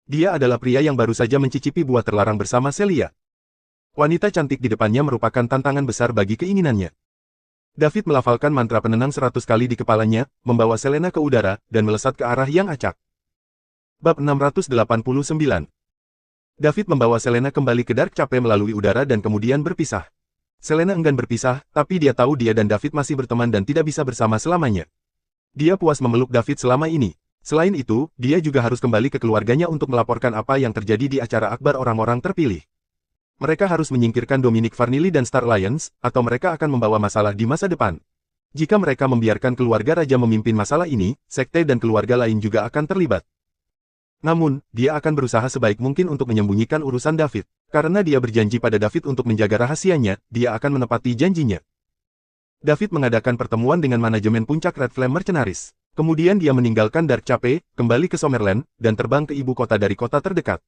Dia adalah pria yang baru saja mencicipi buah terlarang bersama Celia. Wanita cantik di depannya merupakan tantangan besar bagi keinginannya. David melafalkan mantra penenang 100 kali di kepalanya, membawa Selena ke udara, dan melesat ke arah yang acak. Bab 689. David membawa Selena kembali ke Dark Cape melalui udara dan kemudian berpisah. Selena enggan berpisah, tapi dia tahu dia dan David masih berteman dan tidak bisa bersama selamanya. Dia puas memeluk David selama ini. Selain itu, dia juga harus kembali ke keluarganya untuk melaporkan apa yang terjadi di acara akbar orang-orang terpilih. Mereka harus menyingkirkan Dominic Farnilly dan Star Alliance, atau mereka akan membawa masalah di masa depan. Jika mereka membiarkan keluarga raja memimpin masalah ini, sekte dan keluarga lain juga akan terlibat. Namun, dia akan berusaha sebaik mungkin untuk menyembunyikan urusan David. Karena dia berjanji pada David untuk menjaga rahasianya, dia akan menepati janjinya. David mengadakan pertemuan dengan manajemen puncak Red Flame Mercenaries. Kemudian dia meninggalkan Dark Cape, kembali ke Summerland, dan terbang ke ibu kota dari kota terdekat.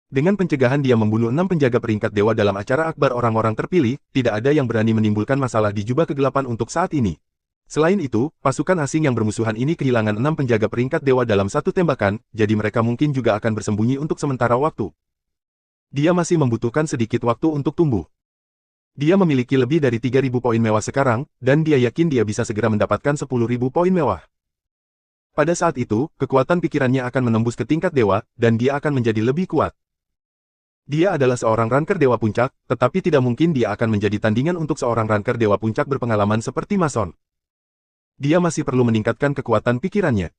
Dengan pencegahan dia membunuh 6 penjaga peringkat dewa dalam acara akbar orang-orang terpilih, tidak ada yang berani menimbulkan masalah di jubah kegelapan untuk saat ini. Selain itu, pasukan asing yang bermusuhan ini kehilangan 6 penjaga peringkat dewa dalam satu tembakan, jadi mereka mungkin juga akan bersembunyi untuk sementara waktu. Dia masih membutuhkan sedikit waktu untuk tumbuh. Dia memiliki lebih dari 3.000 poin mewah sekarang, dan dia yakin dia bisa segera mendapatkan 10.000 poin mewah. Pada saat itu, kekuatan pikirannya akan menembus ke tingkat dewa, dan dia akan menjadi lebih kuat. Dia adalah seorang ranker dewa puncak, tetapi tidak mungkin dia akan menjadi tandingan untuk seorang ranker dewa puncak berpengalaman seperti Mason. Dia masih perlu meningkatkan kekuatan pikirannya.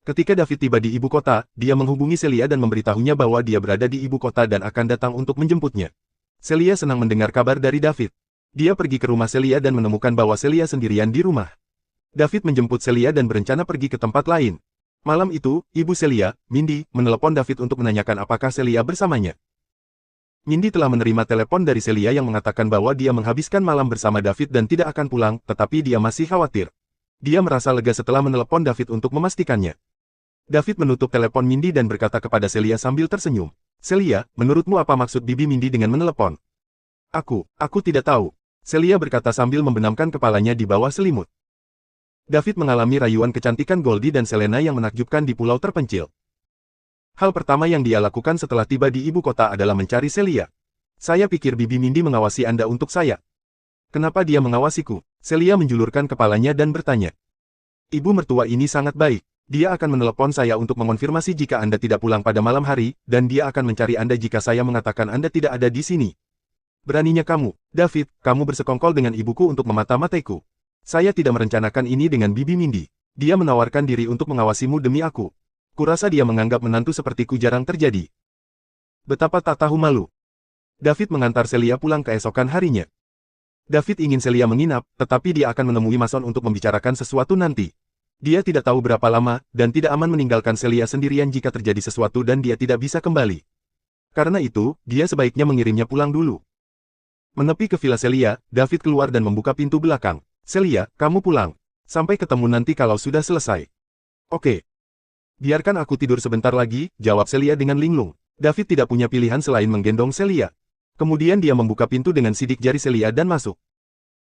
Ketika David tiba di ibu kota, dia menghubungi Celia dan memberitahunya bahwa dia berada di ibu kota dan akan datang untuk menjemputnya. Celia senang mendengar kabar dari David. Dia pergi ke rumah Celia dan menemukan bahwa Celia sendirian di rumah. David menjemput Celia dan berencana pergi ke tempat lain. Malam itu, ibu Celia, Mindy, menelepon David untuk menanyakan apakah Celia bersamanya. Mindy telah menerima telepon dari Celia yang mengatakan bahwa dia menghabiskan malam bersama David dan tidak akan pulang, tetapi dia masih khawatir. Dia merasa lega setelah menelepon David untuk memastikannya. David menutup telepon Mindy dan berkata kepada Celia sambil tersenyum. Celia, menurutmu apa maksud bibi Mindy dengan menelepon? Aku tidak tahu. Celia berkata sambil membenamkan kepalanya di bawah selimut. David mengalami rayuan kecantikan Goldie dan Selena yang menakjubkan di pulau terpencil. Hal pertama yang dia lakukan setelah tiba di ibu kota adalah mencari Celia. Saya pikir bibi Mindy mengawasi Anda untuk saya. Kenapa dia mengawasiku? Celia menjulurkan kepalanya dan bertanya. Ibu mertua ini sangat baik. Dia akan menelepon saya untuk mengonfirmasi jika Anda tidak pulang pada malam hari, dan dia akan mencari Anda jika saya mengatakan Anda tidak ada di sini. Beraninya kamu, David, kamu bersekongkol dengan ibuku untuk memata-mataiku. Saya tidak merencanakan ini dengan bibi Mindy. Dia menawarkan diri untuk mengawasimu demi aku. Kurasa dia menganggap menantu sepertiku jarang terjadi. Betapa tak tahu malu. David mengantar Celia pulang keesokan harinya. David ingin Celia menginap, tetapi dia akan menemui Mason untuk membicarakan sesuatu nanti. Dia tidak tahu berapa lama, dan tidak aman meninggalkan Celia sendirian jika terjadi sesuatu dan dia tidak bisa kembali. Karena itu, dia sebaiknya mengirimnya pulang dulu. Menepi ke villa Celia, David keluar dan membuka pintu belakang. Celia, kamu pulang. Sampai ketemu nanti kalau sudah selesai. Oke. Biarkan aku tidur sebentar lagi, jawab Celia dengan linglung. David tidak punya pilihan selain menggendong Celia. Kemudian dia membuka pintu dengan sidik jari Celia dan masuk.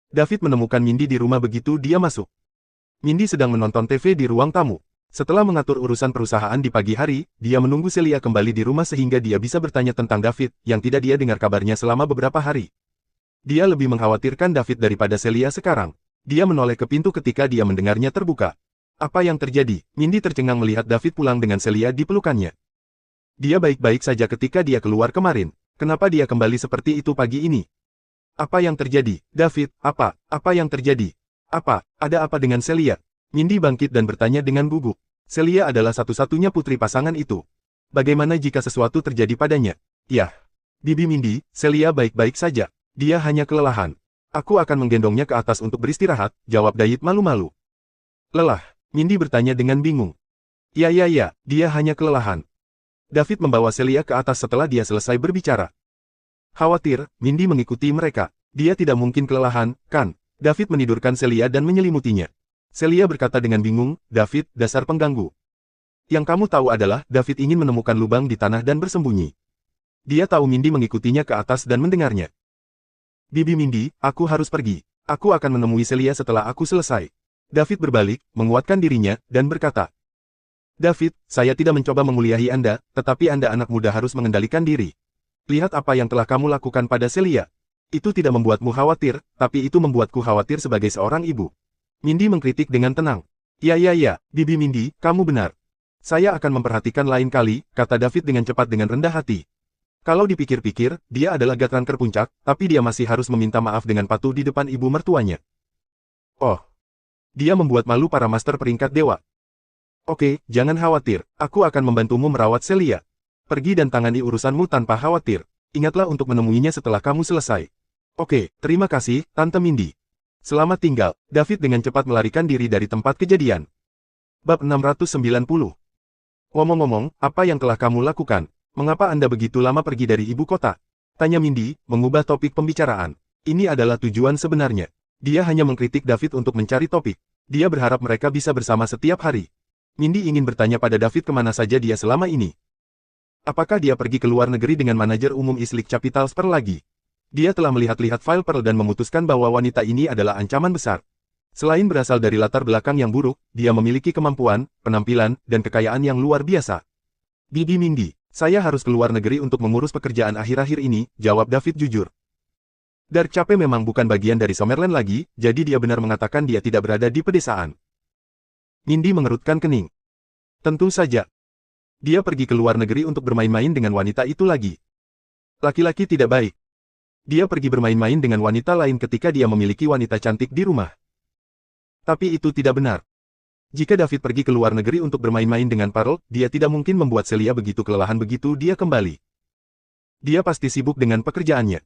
David menemukan Mindy di rumah begitu dia masuk. Mindy sedang menonton TV di ruang tamu. Setelah mengatur urusan perusahaan di pagi hari, dia menunggu Celia kembali di rumah sehingga dia bisa bertanya tentang David, yang tidak dia dengar kabarnya selama beberapa hari. Dia lebih mengkhawatirkan David daripada Celia sekarang. Dia menoleh ke pintu ketika dia mendengarnya terbuka. Apa yang terjadi? Mindy tercengang melihat David pulang dengan Celia di pelukannya. Dia baik-baik saja ketika dia keluar kemarin. Kenapa dia kembali seperti itu pagi ini? Apa yang terjadi? David, apa? Apa yang terjadi? Apa? Ada apa dengan Celia? Mindy bangkit dan bertanya dengan gugup. Celia adalah satu-satunya putri pasangan itu. Bagaimana jika sesuatu terjadi padanya? Yah. Bibi Mindy, Celia baik-baik saja. Dia hanya kelelahan. Aku akan menggendongnya ke atas untuk beristirahat, jawab Dayit malu-malu. Lelah? Mindy bertanya dengan bingung. Ya, dia hanya kelelahan. David membawa Celia ke atas setelah dia selesai berbicara. Khawatir, Mindy mengikuti mereka. Dia tidak mungkin kelelahan, kan? David menidurkan Celia dan menyelimutinya. Celia berkata dengan bingung, David, dasar pengganggu. Yang kamu tahu adalah, David ingin menemukan lubang di tanah dan bersembunyi. Dia tahu Mindy mengikutinya ke atas dan mendengarnya. Bibi Mindy, aku harus pergi. Aku akan menemui Celia setelah aku selesai. David berbalik, menguatkan dirinya, dan berkata. David, saya tidak mencoba menguliahi Anda, tetapi Anda anak muda harus mengendalikan diri. Lihat apa yang telah kamu lakukan pada Celia. Itu tidak membuatmu khawatir, tapi itu membuatku khawatir sebagai seorang ibu. Mindy mengkritik dengan tenang. Ya, Bibi Mindy, kamu benar. Saya akan memperhatikan lain kali, kata David dengan cepat dengan rendah hati. Kalau dipikir-pikir, dia adalah Gatranker puncak, tapi dia masih harus meminta maaf dengan patuh di depan ibu mertuanya. Oh. Dia membuat malu para master peringkat dewa. Oke, jangan khawatir, aku akan membantumu merawat Celia. Pergi dan tangani urusanmu tanpa khawatir. Ingatlah untuk menemuinya setelah kamu selesai. Oke, terima kasih, Tante Mindy. Selamat tinggal, David dengan cepat melarikan diri dari tempat kejadian. Bab 690. Ngomong-ngomong, apa yang telah kamu lakukan? Mengapa Anda begitu lama pergi dari ibu kota? Tanya Mindy, mengubah topik pembicaraan. Ini adalah tujuan sebenarnya. Dia hanya mengkritik David untuk mencari topik. Dia berharap mereka bisa bersama setiap hari. Mindy ingin bertanya pada David kemana saja dia selama ini. Apakah dia pergi ke luar negeri dengan manajer umum Islik Capital Pearl lagi? Dia telah melihat-lihat file Pearl dan memutuskan bahwa wanita ini adalah ancaman besar. Selain berasal dari latar belakang yang buruk, dia memiliki kemampuan, penampilan, dan kekayaan yang luar biasa. Bibi Mindy, saya harus keluar negeri untuk mengurus pekerjaan akhir-akhir ini, jawab David jujur. Dark Cape memang bukan bagian dari Summerland lagi, jadi dia benar mengatakan dia tidak berada di pedesaan. Mindy mengerutkan kening. Tentu saja. Dia pergi ke luar negeri untuk bermain-main dengan wanita itu lagi. Laki-laki tidak baik. Dia pergi bermain-main dengan wanita lain ketika dia memiliki wanita cantik di rumah. Tapi itu tidak benar. Jika David pergi ke luar negeri untuk bermain-main dengan Pearl, dia tidak mungkin membuat Celia begitu kelelahan begitu dia kembali. Dia pasti sibuk dengan pekerjaannya.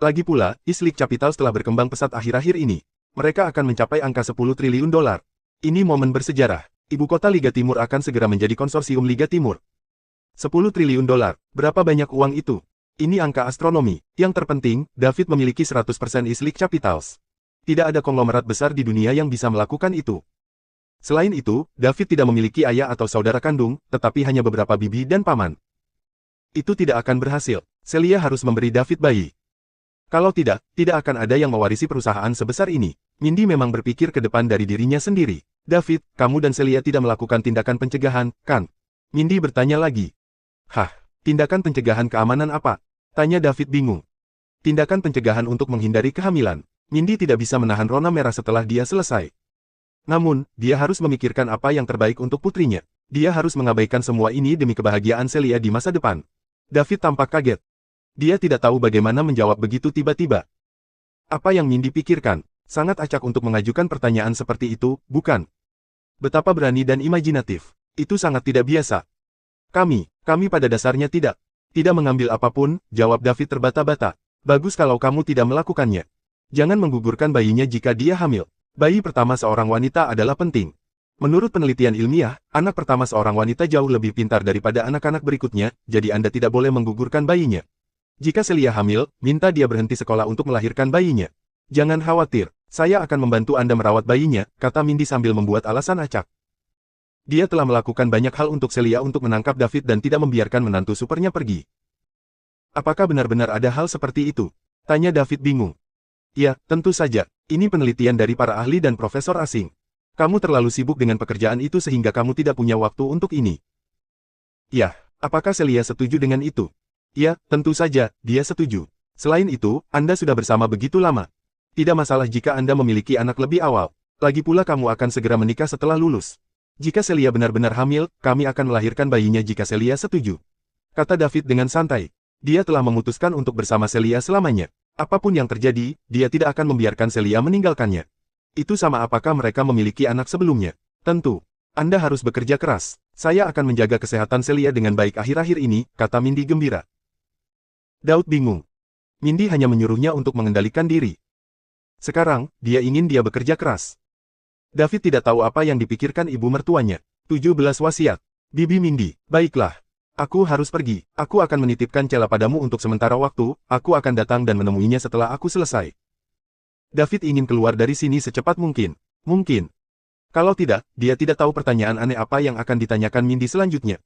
Lagi pula, Islik Capital setelah berkembang pesat akhir-akhir ini. Mereka akan mencapai angka 10 triliun dolar. Ini momen bersejarah. Ibu kota Liga Timur akan segera menjadi konsorsium Liga Timur. 10 triliun dolar, berapa banyak uang itu? Ini angka astronomi. Yang terpenting, David memiliki 100% Islik Capitals. Tidak ada konglomerat besar di dunia yang bisa melakukan itu. Selain itu, David tidak memiliki ayah atau saudara kandung, tetapi hanya beberapa bibi dan paman. Itu tidak akan berhasil. Celia harus memberi David bayi. Kalau tidak, tidak akan ada yang mewarisi perusahaan sebesar ini. Mindy memang berpikir ke depan dari dirinya sendiri. David, kamu dan Celia tidak melakukan tindakan pencegahan, kan? Mindy bertanya lagi. Hah, tindakan pencegahan keamanan apa? Tanya David bingung. Tindakan pencegahan untuk menghindari kehamilan. Mindy tidak bisa menahan rona merah setelah dia selesai. Namun, dia harus memikirkan apa yang terbaik untuk putrinya. Dia harus mengabaikan semua ini demi kebahagiaan Celia di masa depan. David tampak kaget. Dia tidak tahu bagaimana menjawab begitu tiba-tiba. Apa yang Mindy pikirkan? Sangat acak untuk mengajukan pertanyaan seperti itu, bukan? Betapa berani dan imajinatif. Itu sangat tidak biasa. Kami pada dasarnya tidak mengambil apapun, jawab David terbata-bata. Bagus kalau kamu tidak melakukannya. Jangan menggugurkan bayinya jika dia hamil. Bayi pertama seorang wanita adalah penting. Menurut penelitian ilmiah, anak pertama seorang wanita jauh lebih pintar daripada anak-anak berikutnya, jadi Anda tidak boleh menggugurkan bayinya. Jika Celia hamil, minta dia berhenti sekolah untuk melahirkan bayinya. Jangan khawatir, saya akan membantu Anda merawat bayinya, kata Mindy sambil membuat alasan acak. Dia telah melakukan banyak hal untuk Celia untuk menangkap David dan tidak membiarkan menantu supernya pergi. Apakah benar-benar ada hal seperti itu? Tanya David bingung. Ya, tentu saja. Ini penelitian dari para ahli dan profesor asing. Kamu terlalu sibuk dengan pekerjaan itu sehingga kamu tidak punya waktu untuk ini. Ya, apakah Celia setuju dengan itu? Ya, tentu saja, dia setuju. Selain itu, Anda sudah bersama begitu lama. Tidak masalah jika Anda memiliki anak lebih awal. Lagi pula kamu akan segera menikah setelah lulus. Jika Celia benar-benar hamil, kami akan melahirkan bayinya jika Celia setuju. Kata David dengan santai. Dia telah memutuskan untuk bersama Celia selamanya. Apapun yang terjadi, dia tidak akan membiarkan Celia meninggalkannya. Itu sama apakah mereka memiliki anak sebelumnya. Tentu. Anda harus bekerja keras. Saya akan menjaga kesehatan Celia dengan baik akhir-akhir ini, kata Mindy gembira. Daud bingung. Mindy hanya menyuruhnya untuk mengendalikan diri. Sekarang, dia ingin dia bekerja keras. David tidak tahu apa yang dipikirkan ibu mertuanya. 17 wasiat. Bibi Mindy, baiklah. Aku harus pergi. Aku akan menitipkan Cela padamu untuk sementara waktu, aku akan datang dan menemuinya setelah aku selesai. David ingin keluar dari sini secepat mungkin. Mungkin. Kalau tidak, dia tidak tahu pertanyaan aneh apa yang akan ditanyakan Mindy selanjutnya.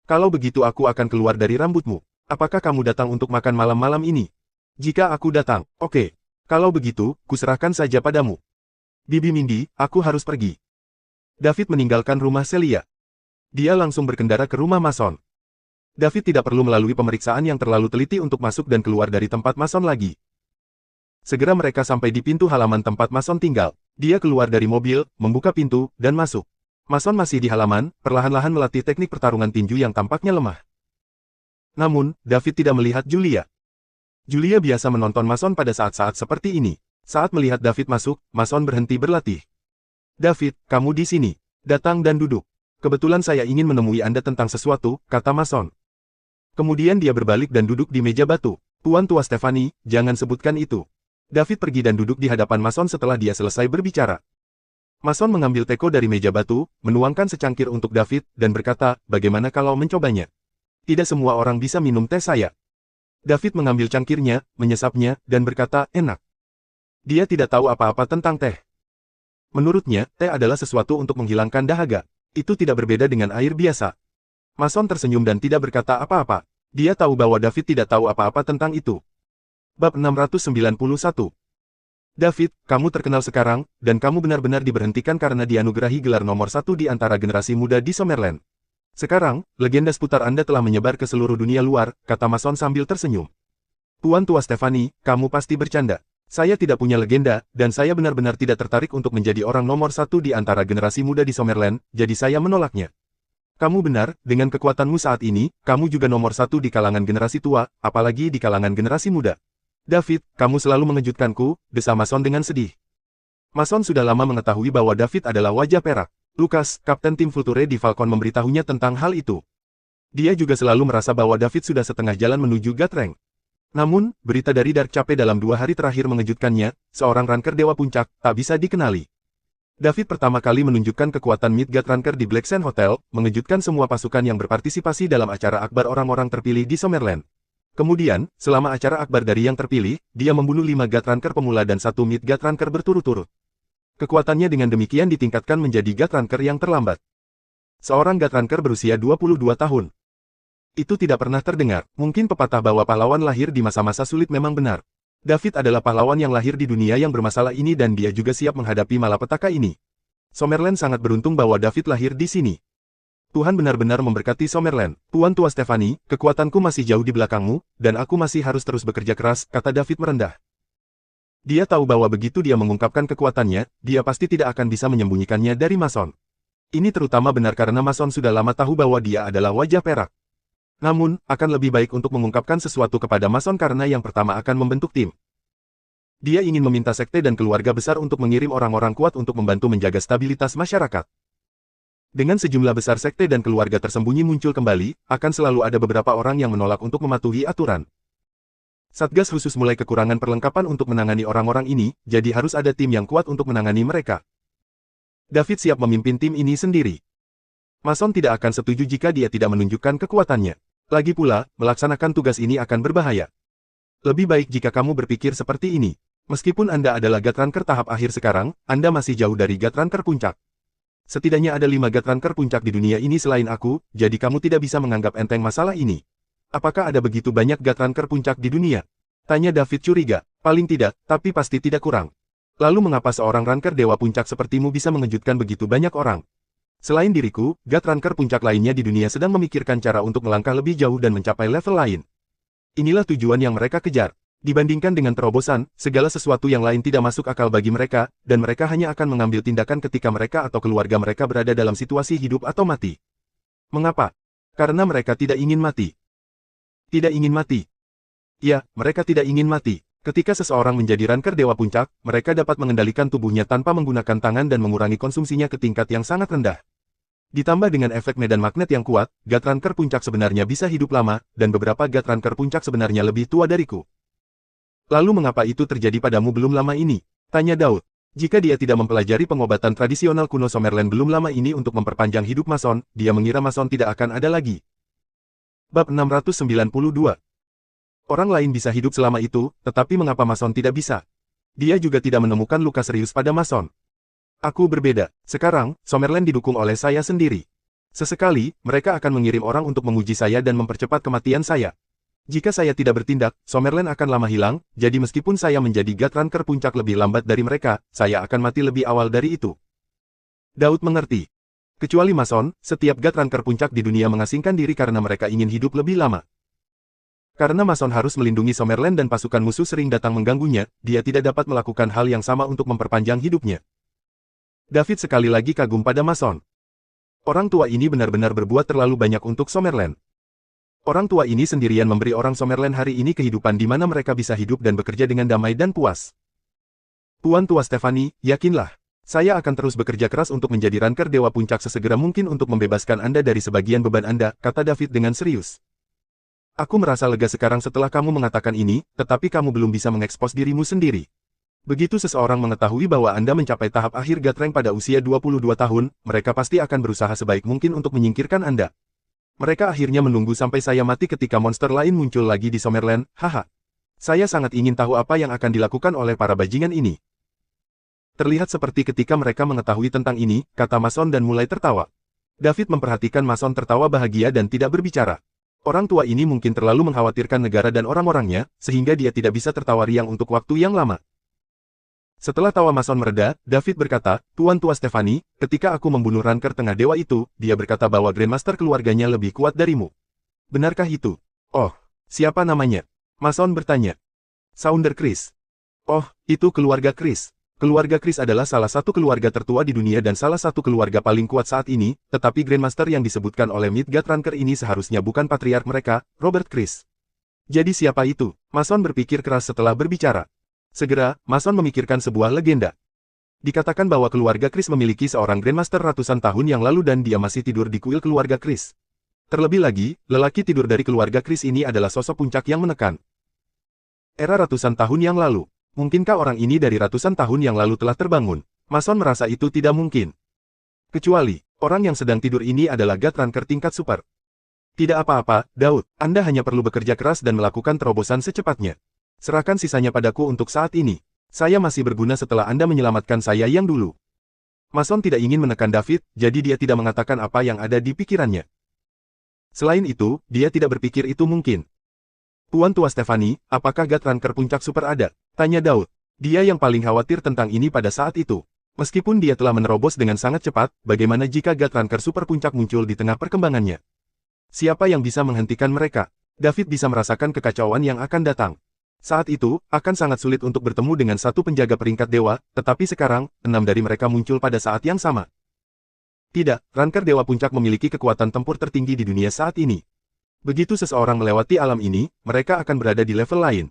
Kalau begitu aku akan keluar dari rambutmu. Apakah kamu datang untuk makan malam-malam ini? Jika aku datang, oke. Kalau begitu, kuserahkan saja padamu. Bibi Mindy, aku harus pergi. David meninggalkan rumah Celia. Dia langsung berkendara ke rumah Mason. David tidak perlu melalui pemeriksaan yang terlalu teliti untuk masuk dan keluar dari tempat Mason lagi. Segera mereka sampai di pintu halaman tempat Mason tinggal. Dia keluar dari mobil, membuka pintu, dan masuk. Mason masih di halaman, perlahan-lahan melatih teknik pertarungan tinju yang tampaknya lemah. Namun, David tidak melihat Julia. Julia biasa menonton Mason pada saat-saat seperti ini. Saat melihat David masuk, Mason berhenti berlatih. David, kamu di sini. Datang dan duduk. Kebetulan saya ingin menemui Anda tentang sesuatu, kata Mason. Kemudian dia berbalik dan duduk di meja batu. Tuan Tua Stephanie, jangan sebutkan itu. David pergi dan duduk di hadapan Mason setelah dia selesai berbicara. Mason mengambil teko dari meja batu, menuangkan secangkir untuk David, dan berkata, bagaimana kalau mencobanya? Tidak semua orang bisa minum teh saya. David mengambil cangkirnya, menyesapnya, dan berkata, enak. Dia tidak tahu apa-apa tentang teh. Menurutnya, teh adalah sesuatu untuk menghilangkan dahaga. Itu tidak berbeda dengan air biasa. Mason tersenyum dan tidak berkata apa-apa. Dia tahu bahwa David tidak tahu apa-apa tentang itu. Bab 691. David, kamu terkenal sekarang, dan kamu benar-benar diberhentikan karena dianugerahi gelar nomor 1 di antara generasi muda di Summerland. Sekarang, legenda seputar Anda telah menyebar ke seluruh dunia luar, kata Mason sambil tersenyum. Tuan Tua Stephanie, kamu pasti bercanda. Saya tidak punya legenda, dan saya benar-benar tidak tertarik untuk menjadi orang nomor 1 di antara generasi muda di Summerland, jadi saya menolaknya. Kamu benar, dengan kekuatanmu saat ini, kamu juga nomor 1 di kalangan generasi tua, apalagi di kalangan generasi muda. David, kamu selalu mengejutkanku, desa Mason dengan sedih. Mason sudah lama mengetahui bahwa David adalah wajah perak. Lucas, kapten tim Vulture di Falcon memberitahunya tentang hal itu. Dia juga selalu merasa bahwa David sudah setengah jalan menuju God Rank. Namun, berita dari Dark Cape dalam 2 hari terakhir mengejutkannya, seorang ranker Dewa Puncak, tak bisa dikenali. David pertama kali menunjukkan kekuatan Midgard Ranker di Black Sand Hotel, mengejutkan semua pasukan yang berpartisipasi dalam acara akbar orang-orang terpilih di Summerland. Kemudian, selama acara akbar dari yang terpilih, dia membunuh 5 God Ranker pemula dan 1 Midgard Ranker berturut-turut. Kekuatannya dengan demikian ditingkatkan menjadi God Ranker yang terlambat. Seorang God Ranker berusia 22 tahun. Itu tidak pernah terdengar. Mungkin pepatah bahwa pahlawan lahir di masa-masa sulit memang benar. David adalah pahlawan yang lahir di dunia yang bermasalah ini dan dia juga siap menghadapi malapetaka ini. Summerland sangat beruntung bahwa David lahir di sini. Tuhan benar-benar memberkati Summerland. Tuan Tua Stephanie, kekuatanku masih jauh di belakangmu, dan aku masih harus terus bekerja keras, kata David merendah. Dia tahu bahwa begitu dia mengungkapkan kekuatannya, dia pasti tidak akan bisa menyembunyikannya dari Mason. Ini terutama benar karena Mason sudah lama tahu bahwa dia adalah wajah perak. Namun, akan lebih baik untuk mengungkapkan sesuatu kepada Mason karena yang pertama akan membentuk tim. Dia ingin meminta sekte dan keluarga besar untuk mengirim orang-orang kuat untuk membantu menjaga stabilitas masyarakat. Dengan sejumlah besar sekte dan keluarga tersembunyi muncul kembali, akan selalu ada beberapa orang yang menolak untuk mematuhi aturan. Satgas khusus mulai kekurangan perlengkapan untuk menangani orang-orang ini, jadi harus ada tim yang kuat untuk menangani mereka. David siap memimpin tim ini sendiri. Mason tidak akan setuju jika dia tidak menunjukkan kekuatannya. Lagi pula, melaksanakan tugas ini akan berbahaya. Lebih baik jika kamu berpikir seperti ini. Meskipun Anda adalah God Ranker tahap akhir sekarang, Anda masih jauh dari God Ranker puncak. Setidaknya ada 5 God Ranker puncak di dunia ini selain aku, jadi kamu tidak bisa menganggap enteng masalah ini. Apakah ada begitu banyak God Ranker puncak di dunia? Tanya David curiga. Paling tidak, tapi pasti tidak kurang. Lalu mengapa seorang ranker dewa puncak sepertimu bisa mengejutkan begitu banyak orang? Selain diriku, God ranker puncak lainnya di dunia sedang memikirkan cara untuk melangkah lebih jauh dan mencapai level lain. Inilah tujuan yang mereka kejar. Dibandingkan dengan terobosan, segala sesuatu yang lain tidak masuk akal bagi mereka, dan mereka hanya akan mengambil tindakan ketika mereka atau keluarga mereka berada dalam situasi hidup atau mati. Mengapa? Karena mereka tidak ingin mati. Tidak ingin mati. Ya, mereka tidak ingin mati. Ketika seseorang menjadi ranker dewa puncak, mereka dapat mengendalikan tubuhnya tanpa menggunakan tangan dan mengurangi konsumsinya ke tingkat yang sangat rendah. Ditambah dengan efek medan magnet yang kuat, God ranker puncak sebenarnya bisa hidup lama, dan beberapa God ranker puncak sebenarnya lebih tua dariku. Lalu mengapa itu terjadi padamu belum lama ini? Tanya Daud. Jika dia tidak mempelajari pengobatan tradisional kuno Summerland belum lama ini untuk memperpanjang hidup Mason, dia mengira Mason tidak akan ada lagi. Bab 692. Orang lain bisa hidup selama itu, tetapi mengapa Mason tidak bisa? Dia juga tidak menemukan luka serius pada Mason. Aku berbeda. Sekarang, Summerland didukung oleh saya sendiri. Sesekali, mereka akan mengirim orang untuk menguji saya dan mempercepat kematian saya. Jika saya tidak bertindak, Summerland akan lama hilang, jadi meskipun saya menjadi God ranker puncak lebih lambat dari mereka, saya akan mati lebih awal dari itu. Daud mengerti. Kecuali Mason, setiap God ranker puncak di dunia mengasingkan diri karena mereka ingin hidup lebih lama. Karena Mason harus melindungi Summerland dan pasukan musuh sering datang mengganggunya, dia tidak dapat melakukan hal yang sama untuk memperpanjang hidupnya. David sekali lagi kagum pada Mason. Orang tua ini benar-benar berbuat terlalu banyak untuk Summerland. Orang tua ini sendirian memberi orang Summerland hari ini kehidupan di mana mereka bisa hidup dan bekerja dengan damai dan puas. Tuan Tua Stephanie, yakinlah. Saya akan terus bekerja keras untuk menjadi ranker dewa puncak sesegera mungkin untuk membebaskan Anda dari sebagian beban Anda, kata David dengan serius. Aku merasa lega sekarang setelah kamu mengatakan ini, tetapi kamu belum bisa mengekspos dirimu sendiri. Begitu seseorang mengetahui bahwa Anda mencapai tahap akhir God rank pada usia 22 tahun, mereka pasti akan berusaha sebaik mungkin untuk menyingkirkan Anda. Mereka akhirnya menunggu sampai saya mati ketika monster lain muncul lagi di Summerland, haha. Saya sangat ingin tahu apa yang akan dilakukan oleh para bajingan ini. Terlihat seperti ketika mereka mengetahui tentang ini, kata Mason dan mulai tertawa. David memperhatikan Mason tertawa bahagia dan tidak berbicara. Orang tua ini mungkin terlalu mengkhawatirkan negara dan orang-orangnya, sehingga dia tidak bisa tertawa riang untuk waktu yang lama. Setelah tawa Mason mereda, David berkata, Tuan Tua Stephanie, ketika aku membunuh ranker tengah dewa itu, dia berkata bahwa Grandmaster keluarganya lebih kuat darimu. Benarkah itu? Oh, siapa namanya? Mason bertanya. Sounder Chris. Oh, itu keluarga Chris. Keluarga Chris adalah salah satu keluarga tertua di dunia dan salah satu keluarga paling kuat saat ini, tetapi Grandmaster yang disebutkan oleh Midgard Ranker ini seharusnya bukan patriark mereka, Robert Chris. Jadi siapa itu? Mason berpikir keras setelah berbicara. Segera, Mason memikirkan sebuah legenda. Dikatakan bahwa keluarga Chris memiliki seorang Grandmaster ratusan tahun yang lalu dan dia masih tidur di kuil keluarga Chris. Terlebih lagi, lelaki tidur dari keluarga Chris ini adalah sosok puncak yang menekan. Era ratusan tahun yang lalu. Mungkinkah orang ini dari ratusan tahun yang lalu telah terbangun? Mason merasa itu tidak mungkin. Kecuali, orang yang sedang tidur ini adalah God ranker tingkat super. Tidak apa-apa, Daud, Anda hanya perlu bekerja keras dan melakukan terobosan secepatnya. Serahkan sisanya padaku untuk saat ini. Saya masih berguna setelah Anda menyelamatkan saya yang dulu. Mason tidak ingin menekan David, jadi dia tidak mengatakan apa yang ada di pikirannya. Selain itu, dia tidak berpikir itu mungkin. Tuan Tua Stephanie, apakah God ranker puncak super ada? Tanya Daud. Dia yang paling khawatir tentang ini pada saat itu. Meskipun dia telah menerobos dengan sangat cepat, bagaimana jika God ranker super puncak muncul di tengah perkembangannya? Siapa yang bisa menghentikan mereka? David bisa merasakan kekacauan yang akan datang. Saat itu, akan sangat sulit untuk bertemu dengan satu penjaga peringkat dewa, tetapi sekarang, 6 dari mereka muncul pada saat yang sama. Tidak, ranker dewa puncak memiliki kekuatan tempur tertinggi di dunia saat ini. Begitu seseorang melewati alam ini, mereka akan berada di level lain.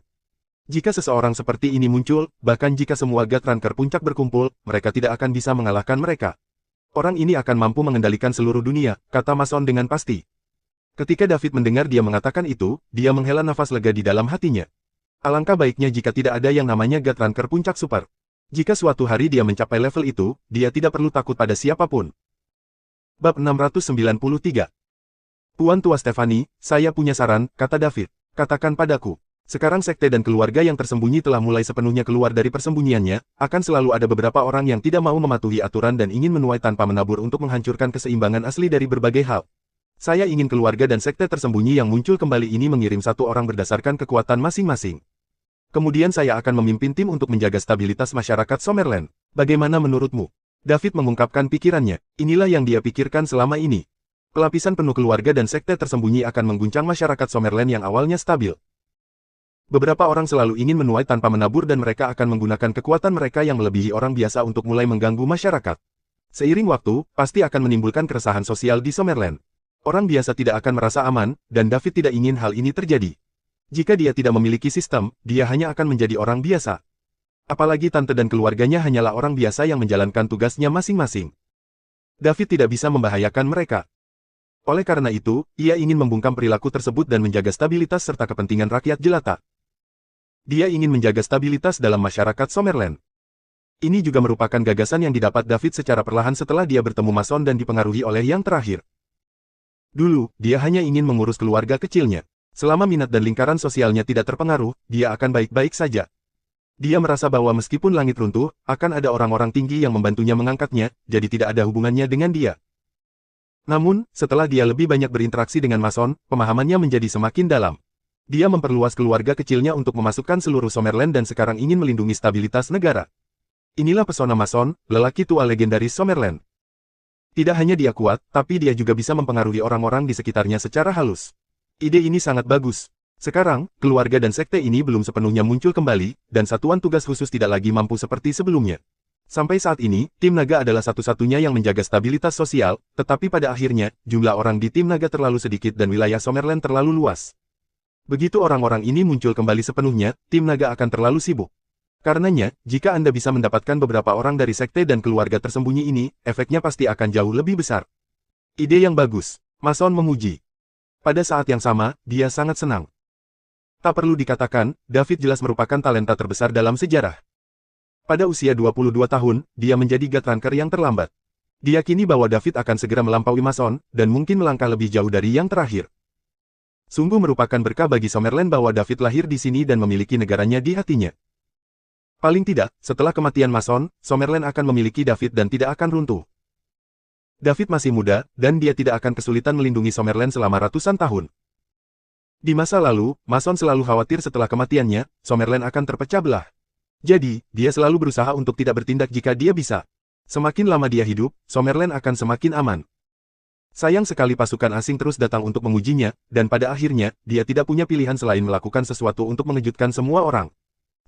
Jika seseorang seperti ini muncul, bahkan jika semua God ranker puncak berkumpul, mereka tidak akan bisa mengalahkan mereka. Orang ini akan mampu mengendalikan seluruh dunia, kata Mason dengan pasti. Ketika David mendengar dia mengatakan itu, dia menghela nafas lega di dalam hatinya. Alangkah baiknya jika tidak ada yang namanya God ranker puncak super. Jika suatu hari dia mencapai level itu, dia tidak perlu takut pada siapapun. Bab 693. Tuan Tua Stephanie, saya punya saran, kata David. Katakan padaku. Sekarang sekte dan keluarga yang tersembunyi telah mulai sepenuhnya keluar dari persembunyiannya, akan selalu ada beberapa orang yang tidak mau mematuhi aturan dan ingin menuai tanpa menabur untuk menghancurkan keseimbangan asli dari berbagai hal. Saya ingin keluarga dan sekte tersembunyi yang muncul kembali ini mengirim satu orang berdasarkan kekuatan masing-masing. Kemudian saya akan memimpin tim untuk menjaga stabilitas masyarakat Summerland. Bagaimana menurutmu? David mengungkapkan pikirannya. Inilah yang dia pikirkan selama ini. Pelapisan penuh keluarga dan sekte tersembunyi akan mengguncang masyarakat Summerland yang awalnya stabil. Beberapa orang selalu ingin menuai tanpa menabur dan mereka akan menggunakan kekuatan mereka yang melebihi orang biasa untuk mulai mengganggu masyarakat. Seiring waktu, pasti akan menimbulkan keresahan sosial di Summerland. Orang biasa tidak akan merasa aman, dan David tidak ingin hal ini terjadi. Jika dia tidak memiliki sistem, dia hanya akan menjadi orang biasa. Apalagi tante dan keluarganya hanyalah orang biasa yang menjalankan tugasnya masing-masing. David tidak bisa membahayakan mereka. Oleh karena itu, ia ingin membungkam perilaku tersebut dan menjaga stabilitas serta kepentingan rakyat jelata. Dia ingin menjaga stabilitas dalam masyarakat Summerland. Ini juga merupakan gagasan yang didapat David secara perlahan setelah dia bertemu Mason dan dipengaruhi oleh yang terakhir. Dulu, dia hanya ingin mengurus keluarga kecilnya. Selama minat dan lingkaran sosialnya tidak terpengaruh, dia akan baik-baik saja. Dia merasa bahwa meskipun langit runtuh, akan ada orang-orang tinggi yang membantunya mengangkatnya, jadi tidak ada hubungannya dengan dia. Namun, setelah dia lebih banyak berinteraksi dengan Mason, pemahamannya menjadi semakin dalam. Dia memperluas keluarga kecilnya untuk memasukkan seluruh Summerland dan sekarang ingin melindungi stabilitas negara. Inilah pesona Mason, lelaki tua legendaris Summerland. Tidak hanya dia kuat, tapi dia juga bisa mempengaruhi orang-orang di sekitarnya secara halus. Ide ini sangat bagus. Sekarang, keluarga dan sekte ini belum sepenuhnya muncul kembali, dan satuan tugas khusus tidak lagi mampu seperti sebelumnya. Sampai saat ini, tim naga adalah satu-satunya yang menjaga stabilitas sosial, tetapi pada akhirnya, jumlah orang di tim naga terlalu sedikit dan wilayah Summerland terlalu luas. Begitu orang-orang ini muncul kembali sepenuhnya, tim naga akan terlalu sibuk. Karenanya, jika Anda bisa mendapatkan beberapa orang dari sekte dan keluarga tersembunyi ini, efeknya pasti akan jauh lebih besar. Ide yang bagus, Mason memuji. Pada saat yang sama, dia sangat senang. Tak perlu dikatakan, David jelas merupakan talenta terbesar dalam sejarah. Pada usia 22 tahun, dia menjadi Gatranker yang terlambat. Diyakini bahwa David akan segera melampaui Mason, dan mungkin melangkah lebih jauh dari yang terakhir. Sungguh merupakan berkah bagi Summerland bahwa David lahir di sini dan memiliki negaranya di hatinya. Paling tidak, setelah kematian Mason, Summerland akan memiliki David dan tidak akan runtuh. David masih muda, dan dia tidak akan kesulitan melindungi Summerland selama ratusan tahun. Di masa lalu, Mason selalu khawatir setelah kematiannya, Summerland akan terpecah belah. Jadi, dia selalu berusaha untuk tidak bertindak jika dia bisa. Semakin lama dia hidup, Summerland akan semakin aman. Sayang sekali pasukan asing terus datang untuk mengujinya, dan pada akhirnya, dia tidak punya pilihan selain melakukan sesuatu untuk mengejutkan semua orang.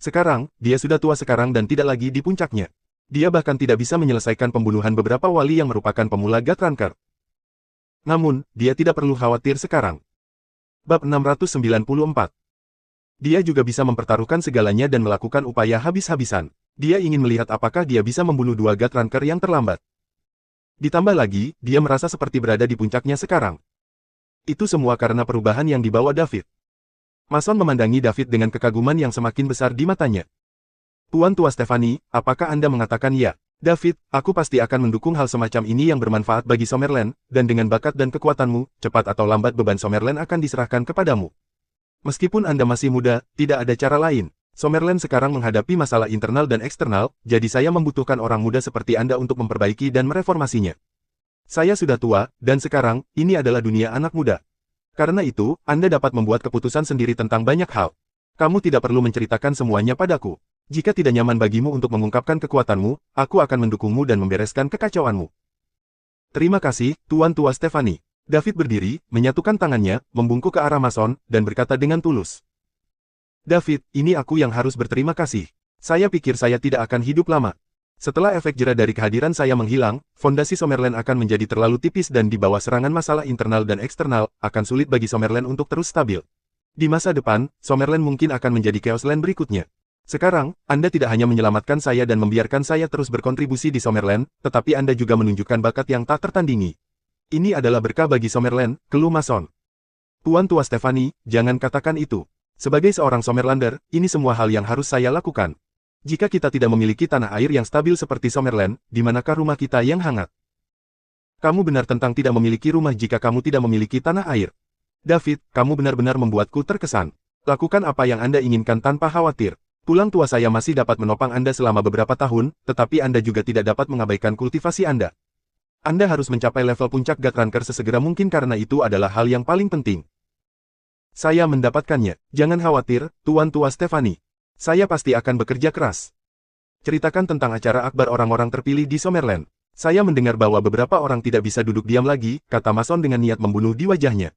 Sekarang, dia sudah tua sekarang dan tidak lagi di puncaknya. Dia bahkan tidak bisa menyelesaikan pembunuhan beberapa wali yang merupakan pemula Gatranker. Namun, dia tidak perlu khawatir sekarang. Bab 694. Dia juga bisa mempertaruhkan segalanya dan melakukan upaya habis-habisan. Dia ingin melihat apakah dia bisa membunuh dua Gatranker yang terlambat. Ditambah lagi, dia merasa seperti berada di puncaknya sekarang. Itu semua karena perubahan yang dibawa David. Mason memandangi David dengan kekaguman yang semakin besar di matanya. Tuan Tua Stephanie, apakah Anda mengatakan ya? David, aku pasti akan mendukung hal semacam ini yang bermanfaat bagi Summerland, dan dengan bakat dan kekuatanmu, cepat atau lambat beban Summerland akan diserahkan kepadamu. Meskipun Anda masih muda, tidak ada cara lain. Summerland sekarang menghadapi masalah internal dan eksternal, jadi saya membutuhkan orang muda seperti Anda untuk memperbaiki dan mereformasinya. Saya sudah tua, dan sekarang, ini adalah dunia anak muda. Karena itu, Anda dapat membuat keputusan sendiri tentang banyak hal. Kamu tidak perlu menceritakan semuanya padaku. Jika tidak nyaman bagimu untuk mengungkapkan kekuatanmu, aku akan mendukungmu dan membereskan kekacauanmu. Terima kasih, Tuan Tua Stephanie. David berdiri, menyatukan tangannya, membungkuk ke arah Mason, dan berkata dengan tulus. David, ini aku yang harus berterima kasih. Saya pikir saya tidak akan hidup lama. Setelah efek jera dari kehadiran saya menghilang, fondasi Summerland akan menjadi terlalu tipis dan di bawah serangan masalah internal dan eksternal, akan sulit bagi Summerland untuk terus stabil. Di masa depan, Summerland mungkin akan menjadi Chaosland berikutnya. Sekarang, Anda tidak hanya menyelamatkan saya dan membiarkan saya terus berkontribusi di Summerland, tetapi Anda juga menunjukkan bakat yang tak tertandingi. Ini adalah berkah bagi Summerland, keluh Mason. Tuan Tua Stephanie, jangan katakan itu. Sebagai seorang Summerlander, ini semua hal yang harus saya lakukan. Jika kita tidak memiliki tanah air yang stabil seperti Summerland, di manakah rumah kita yang hangat? Kamu benar tentang tidak memiliki rumah jika kamu tidak memiliki tanah air. David, kamu benar-benar membuatku terkesan. Lakukan apa yang Anda inginkan tanpa khawatir. Tulang tua saya masih dapat menopang Anda selama beberapa tahun, tetapi Anda juga tidak dapat mengabaikan kultivasi Anda. Anda harus mencapai level puncak Gatranker sesegera mungkin karena itu adalah hal yang paling penting. Saya mendapatkannya. Jangan khawatir, Tuan Tua Stephanie. Saya pasti akan bekerja keras. Ceritakan tentang acara akbar orang-orang terpilih di Summerland. Saya mendengar bahwa beberapa orang tidak bisa duduk diam lagi, kata Mason dengan niat membunuh di wajahnya.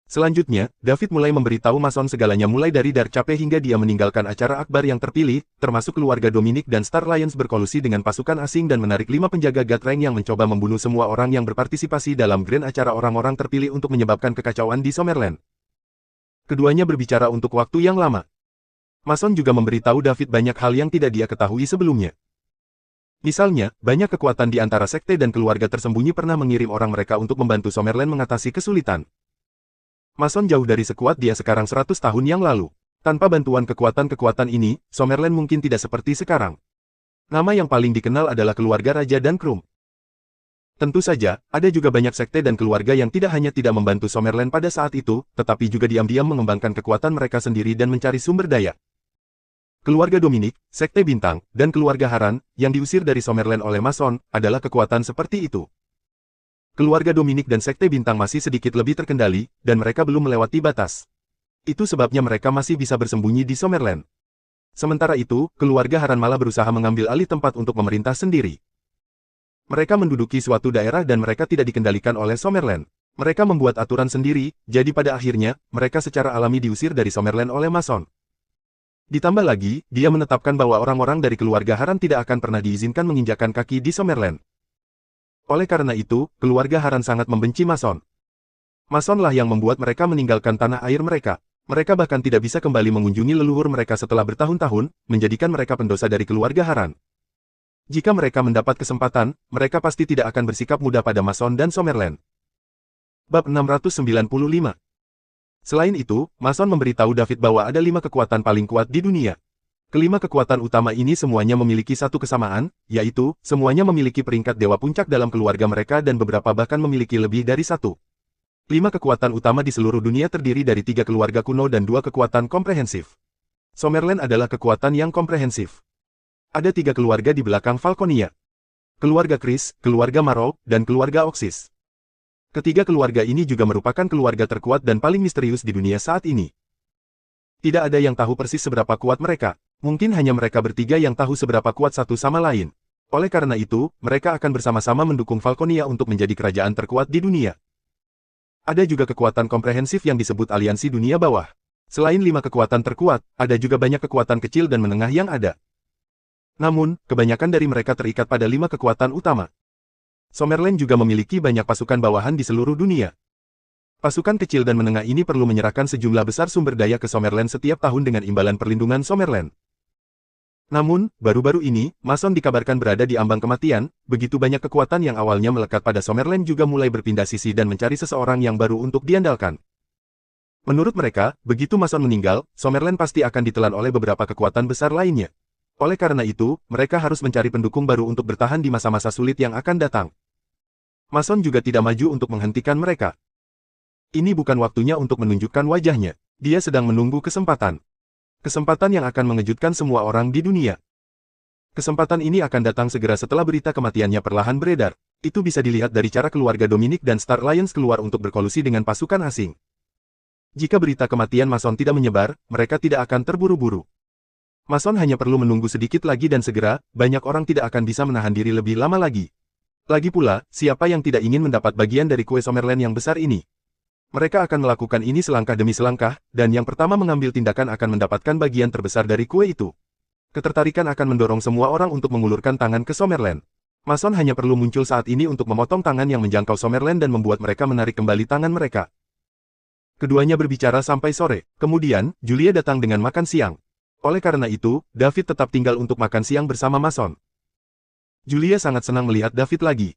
Selanjutnya, David mulai memberitahu Mason segalanya mulai dari Dark Chapel hingga dia meninggalkan acara akbar yang terpilih, termasuk keluarga Dominic dan Star Lions berkolusi dengan pasukan asing dan menarik 5 penjaga God Rank yang mencoba membunuh semua orang yang berpartisipasi dalam grand acara orang-orang terpilih untuk menyebabkan kekacauan di Summerland. Keduanya berbicara untuk waktu yang lama. Mason juga memberitahu David banyak hal yang tidak dia ketahui sebelumnya. Misalnya, banyak kekuatan di antara sekte dan keluarga tersembunyi pernah mengirim orang mereka untuk membantu Summerland mengatasi kesulitan. Mason jauh dari sekuat dia sekarang 100 tahun yang lalu. Tanpa bantuan kekuatan-kekuatan ini, Summerland mungkin tidak seperti sekarang. Nama yang paling dikenal adalah keluarga Raja dan Krum. Tentu saja, ada juga banyak sekte dan keluarga yang tidak hanya tidak membantu Summerland pada saat itu, tetapi juga diam-diam mengembangkan kekuatan mereka sendiri dan mencari sumber daya. Keluarga Dominic, Sekte Bintang, dan keluarga Haran, yang diusir dari Summerland oleh Mason, adalah kekuatan seperti itu. Keluarga Dominic dan Sekte Bintang masih sedikit lebih terkendali, dan mereka belum melewati batas. Itu sebabnya mereka masih bisa bersembunyi di Summerland. Sementara itu, keluarga Haran malah berusaha mengambil alih tempat untuk memerintah sendiri. Mereka menduduki suatu daerah dan mereka tidak dikendalikan oleh Summerland. Mereka membuat aturan sendiri, jadi pada akhirnya, mereka secara alami diusir dari Summerland oleh Mason. Ditambah lagi, dia menetapkan bahwa orang-orang dari keluarga Haran tidak akan pernah diizinkan menginjakkan kaki di Summerland. Oleh karena itu, keluarga Haran sangat membenci Mason. Masonlah yang membuat mereka meninggalkan tanah air mereka. Mereka bahkan tidak bisa kembali mengunjungi leluhur mereka setelah bertahun-tahun, menjadikan mereka pendosa dari keluarga Haran. Jika mereka mendapat kesempatan, mereka pasti tidak akan bersikap mudah pada Mason dan Summerland. Bab 695. Selain itu, Mason memberitahu David bahwa ada 5 kekuatan paling kuat di dunia. Kelima kekuatan utama ini semuanya memiliki satu kesamaan, yaitu, semuanya memiliki peringkat dewa puncak dalam keluarga mereka dan beberapa bahkan memiliki lebih dari 1. 5 kekuatan utama di seluruh dunia terdiri dari 3 keluarga kuno dan 2 kekuatan komprehensif. Summerland adalah kekuatan yang komprehensif. Ada 3 keluarga di belakang Falconia. Keluarga Chris, keluarga Marrow, dan keluarga Oxys. Ketiga keluarga ini juga merupakan keluarga terkuat dan paling misterius di dunia saat ini. Tidak ada yang tahu persis seberapa kuat mereka. Mungkin hanya mereka bertiga yang tahu seberapa kuat satu sama lain. Oleh karena itu, mereka akan bersama-sama mendukung Falconia untuk menjadi kerajaan terkuat di dunia. Ada juga kekuatan komprehensif yang disebut aliansi dunia bawah. Selain 5 kekuatan terkuat, ada juga banyak kekuatan kecil dan menengah yang ada. Namun, kebanyakan dari mereka terikat pada 5 kekuatan utama. Summerland juga memiliki banyak pasukan bawahan di seluruh dunia. Pasukan kecil dan menengah ini perlu menyerahkan sejumlah besar sumber daya ke Summerland setiap tahun dengan imbalan perlindungan Summerland. Namun, baru-baru ini, Mason dikabarkan berada di ambang kematian, begitu banyak kekuatan yang awalnya melekat pada Summerland juga mulai berpindah sisi dan mencari seseorang yang baru untuk diandalkan. Menurut mereka, begitu Mason meninggal, Summerland pasti akan ditelan oleh beberapa kekuatan besar lainnya. Oleh karena itu, mereka harus mencari pendukung baru untuk bertahan di masa-masa sulit yang akan datang. Mason juga tidak maju untuk menghentikan mereka. Ini bukan waktunya untuk menunjukkan wajahnya. Dia sedang menunggu kesempatan. Kesempatan yang akan mengejutkan semua orang di dunia. Kesempatan ini akan datang segera setelah berita kematiannya perlahan beredar. Itu bisa dilihat dari cara keluarga Dominic dan Star Lions keluar untuk berkolusi dengan pasukan asing. Jika berita kematian Mason tidak menyebar, mereka tidak akan terburu-buru. Mason hanya perlu menunggu sedikit lagi dan segera, banyak orang tidak akan bisa menahan diri lebih lama lagi. Lagi pula, siapa yang tidak ingin mendapat bagian dari kue Summerland yang besar ini? Mereka akan melakukan ini selangkah demi selangkah, dan yang pertama mengambil tindakan akan mendapatkan bagian terbesar dari kue itu. Ketertarikan akan mendorong semua orang untuk mengulurkan tangan ke Summerland. Mason hanya perlu muncul saat ini untuk memotong tangan yang menjangkau Summerland dan membuat mereka menarik kembali tangan mereka. Keduanya berbicara sampai sore, kemudian, Julia datang dengan makan siang. Oleh karena itu, David tetap tinggal untuk makan siang bersama Mason. Julia sangat senang melihat David lagi.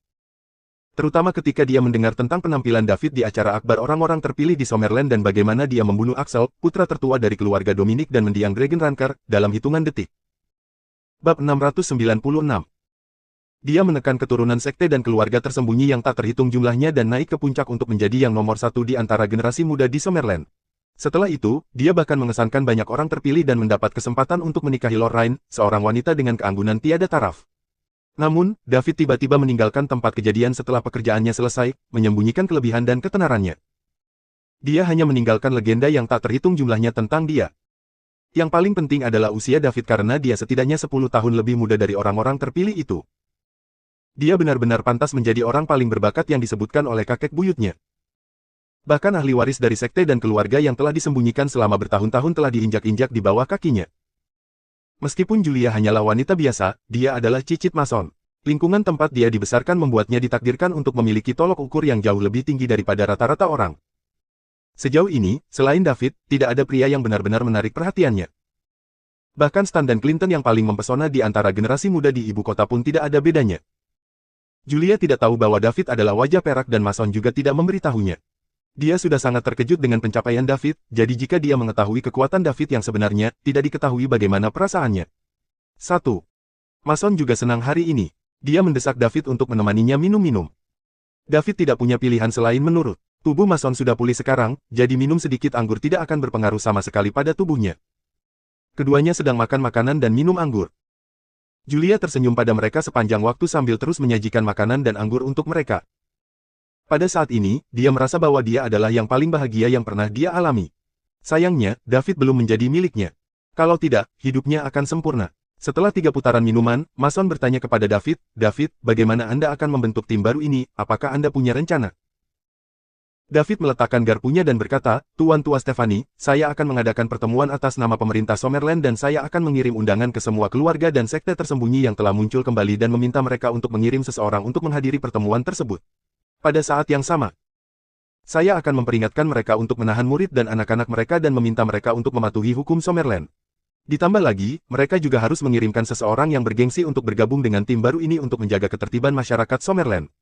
Terutama ketika dia mendengar tentang penampilan David di acara akbar orang-orang terpilih di Summerland dan bagaimana dia membunuh Axel, putra tertua dari keluarga Dominic dan mendiang Dragon Ranker, dalam hitungan detik. Bab 696. Dia menekan keturunan sekte dan keluarga tersembunyi yang tak terhitung jumlahnya dan naik ke puncak untuk menjadi yang nomor 1 di antara generasi muda di Summerland. Setelah itu, dia bahkan mengesankan banyak orang terpilih dan mendapat kesempatan untuk menikahi Lord Rain, seorang wanita dengan keanggunan tiada taraf. Namun, David tiba-tiba meninggalkan tempat kejadian setelah pekerjaannya selesai, menyembunyikan kelebihan dan ketenarannya. Dia hanya meninggalkan legenda yang tak terhitung jumlahnya tentang dia. Yang paling penting adalah usia David karena dia setidaknya 10 tahun lebih muda dari orang-orang terpilih itu. Dia benar-benar pantas menjadi orang paling berbakat yang disebutkan oleh kakek buyutnya. Bahkan ahli waris dari sekte dan keluarga yang telah disembunyikan selama bertahun-tahun telah diinjak-injak di bawah kakinya. Meskipun Julia hanyalah wanita biasa, dia adalah cicit mason. Lingkungan tempat dia dibesarkan membuatnya ditakdirkan untuk memiliki tolok ukur yang jauh lebih tinggi daripada rata-rata orang. Sejauh ini, selain David, tidak ada pria yang benar-benar menarik perhatiannya. Bahkan Stan dan Clinton yang paling mempesona di antara generasi muda di ibu kota pun tidak ada bedanya. Julia tidak tahu bahwa David adalah wajah perak dan Mason juga tidak memberitahunya. Dia sudah sangat terkejut dengan pencapaian David, jadi jika dia mengetahui kekuatan David yang sebenarnya, tidak diketahui bagaimana perasaannya. 1. Mason juga senang hari ini. Dia mendesak David untuk menemaninya minum-minum. David tidak punya pilihan selain menurut. Tubuh Mason sudah pulih sekarang, jadi minum sedikit anggur tidak akan berpengaruh sama sekali pada tubuhnya. Keduanya sedang makan makanan dan minum anggur. Julia tersenyum pada mereka sepanjang waktu sambil terus menyajikan makanan dan anggur untuk mereka. Pada saat ini, dia merasa bahwa dia adalah yang paling bahagia yang pernah dia alami. Sayangnya, David belum menjadi miliknya. Kalau tidak, hidupnya akan sempurna. Setelah 3 putaran minuman, Mason bertanya kepada David, "David, bagaimana Anda akan membentuk tim baru ini? Apakah Anda punya rencana?" David meletakkan garpunya dan berkata, "Tuan Tua Stephanie, saya akan mengadakan pertemuan atas nama pemerintah Summerland dan saya akan mengirim undangan ke semua keluarga dan sekte tersembunyi yang telah muncul kembali dan meminta mereka untuk mengirim seseorang untuk menghadiri pertemuan tersebut. Pada saat yang sama, saya akan memperingatkan mereka untuk menahan murid dan anak-anak mereka dan meminta mereka untuk mematuhi hukum Summerland. Ditambah lagi, mereka juga harus mengirimkan seseorang yang bergengsi untuk bergabung dengan tim baru ini untuk menjaga ketertiban masyarakat Summerland.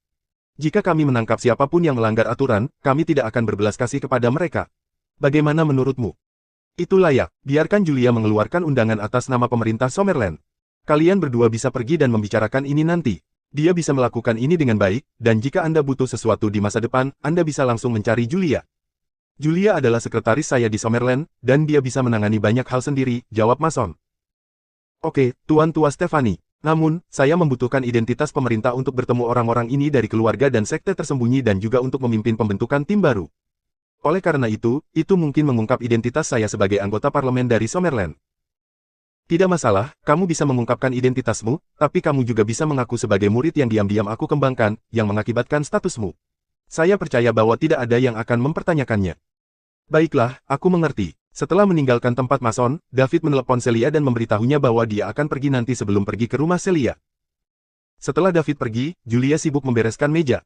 Jika kami menangkap siapapun yang melanggar aturan, kami tidak akan berbelas kasih kepada mereka. Bagaimana menurutmu?" "Itu layak. Biarkan Julia mengeluarkan undangan atas nama pemerintah Summerland. Kalian berdua bisa pergi dan membicarakan ini nanti. Dia bisa melakukan ini dengan baik, dan jika Anda butuh sesuatu di masa depan, Anda bisa langsung mencari Julia. Julia adalah sekretaris saya di Summerland, dan dia bisa menangani banyak hal sendiri," jawab Mason. "Oke, Tuan Tua Stephanie. Namun, saya membutuhkan identitas pemerintah untuk bertemu orang-orang ini dari keluarga dan sekte tersembunyi dan juga untuk memimpin pembentukan tim baru. Oleh karena itu mungkin mengungkap identitas saya sebagai anggota parlemen dari Summerland." "Tidak masalah, kamu bisa mengungkapkan identitasmu, tapi kamu juga bisa mengaku sebagai murid yang diam-diam aku kembangkan, yang mengakibatkan statusmu. Saya percaya bahwa tidak ada yang akan mempertanyakannya." "Baiklah, aku mengerti." Setelah meninggalkan tempat Mason, David menelepon Celia dan memberitahunya bahwa dia akan pergi nanti sebelum pergi ke rumah Celia. Setelah David pergi, Julia sibuk membereskan meja.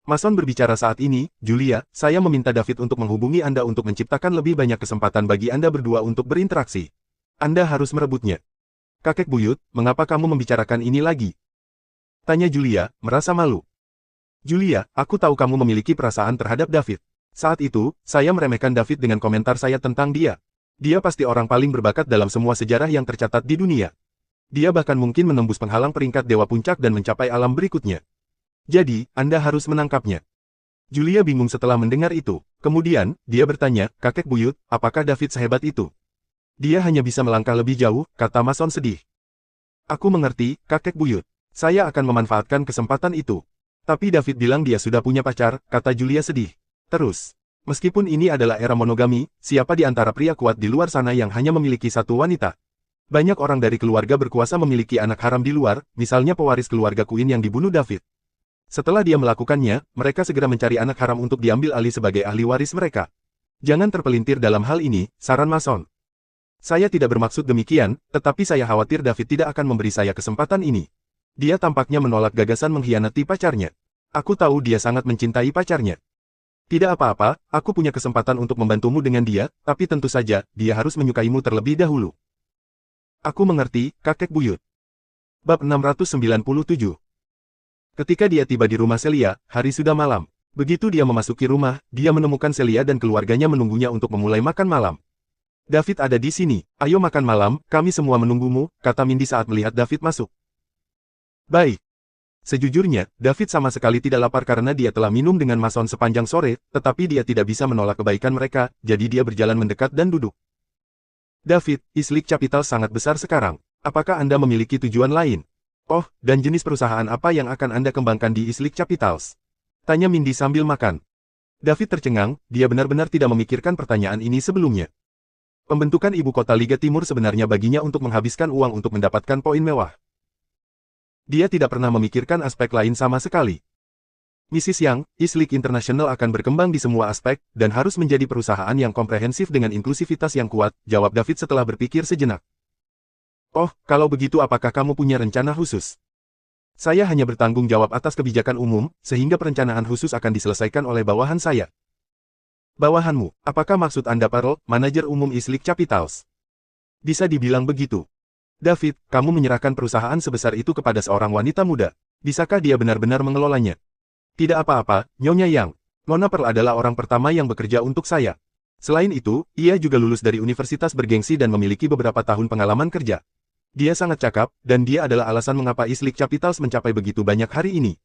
Mason berbicara saat ini, "Julia, saya meminta David untuk menghubungi Anda untuk menciptakan lebih banyak kesempatan bagi Anda berdua untuk berinteraksi. Anda harus merebutnya." "Kakek buyut, mengapa kamu membicarakan ini lagi?" tanya Julia, merasa malu. "Julia, aku tahu kamu memiliki perasaan terhadap David. Saat itu, saya meremehkan David dengan komentar saya tentang dia. Dia pasti orang paling berbakat dalam semua sejarah yang tercatat di dunia. Dia bahkan mungkin menembus penghalang peringkat Dewa Puncak dan mencapai alam berikutnya. Jadi, Anda harus menangkapnya." Julia bingung setelah mendengar itu. Kemudian, dia bertanya, "Kakek buyut, apakah David sehebat itu?" "Dia hanya bisa melangkah lebih jauh," kata Mason sedih. "Aku mengerti, kakek buyut. Saya akan memanfaatkan kesempatan itu." "Tapi David bilang dia sudah punya pacar," kata Julia sedih. Terus, "Meskipun ini adalah era monogami, siapa di antara pria kuat di luar sana yang hanya memiliki satu wanita? Banyak orang dari keluarga berkuasa memiliki anak haram di luar, misalnya pewaris keluarga Queen yang dibunuh David. Setelah dia melakukannya, mereka segera mencari anak haram untuk diambil alih sebagai ahli waris mereka. Jangan terpelintir dalam hal ini," saran Mason. "Saya tidak bermaksud demikian, tetapi saya khawatir David tidak akan memberi saya kesempatan ini. Dia tampaknya menolak gagasan mengkhianati pacarnya. Aku tahu dia sangat mencintai pacarnya. Tidak apa-apa, aku punya kesempatan untuk membantumu dengan dia, tapi tentu saja, dia harus menyukaimu terlebih dahulu." "Aku mengerti, kakek buyut." Bab 697. Ketika dia tiba di rumah Celia, hari sudah malam. Begitu dia memasuki rumah, dia menemukan Celia dan keluarganya menunggunya untuk memulai makan malam. "David ada di sini, ayo makan malam, kami semua menunggumu," kata Mindy saat melihat David masuk. "Baik." Sejujurnya, David sama sekali tidak lapar karena dia telah minum dengan Mason sepanjang sore, tetapi dia tidak bisa menolak kebaikan mereka, jadi dia berjalan mendekat dan duduk. "David, Islik Capital sangat besar sekarang. Apakah Anda memiliki tujuan lain? Oh, dan jenis perusahaan apa yang akan Anda kembangkan di Islik Capitals?" tanya Mindy sambil makan. David tercengang, dia benar-benar tidak memikirkan pertanyaan ini sebelumnya. Pembentukan ibu kota Liga Timur sebenarnya baginya untuk menghabiskan uang untuk mendapatkan poin mewah. Dia tidak pernah memikirkan aspek lain sama sekali. Mrs. Yang, East League International akan berkembang di semua aspek, dan harus menjadi perusahaan yang komprehensif dengan inklusivitas yang kuat, jawab David setelah berpikir sejenak. Oh, kalau begitu apakah kamu punya rencana khusus? Saya hanya bertanggung jawab atas kebijakan umum, sehingga perencanaan khusus akan diselesaikan oleh bawahan saya. Bawahanmu, apakah maksud Anda Pearl, manajer umum East League Capitals? Bisa dibilang begitu. David, kamu menyerahkan perusahaan sebesar itu kepada seorang wanita muda. Bisakah dia benar-benar mengelolanya? Tidak apa-apa, Nyonya Yang. Nona Pearl adalah orang pertama yang bekerja untuk saya. Selain itu, ia juga lulus dari universitas bergengsi dan memiliki beberapa tahun pengalaman kerja. Dia sangat cakap, dan dia adalah alasan mengapa East League Capitals mencapai begitu banyak hari ini.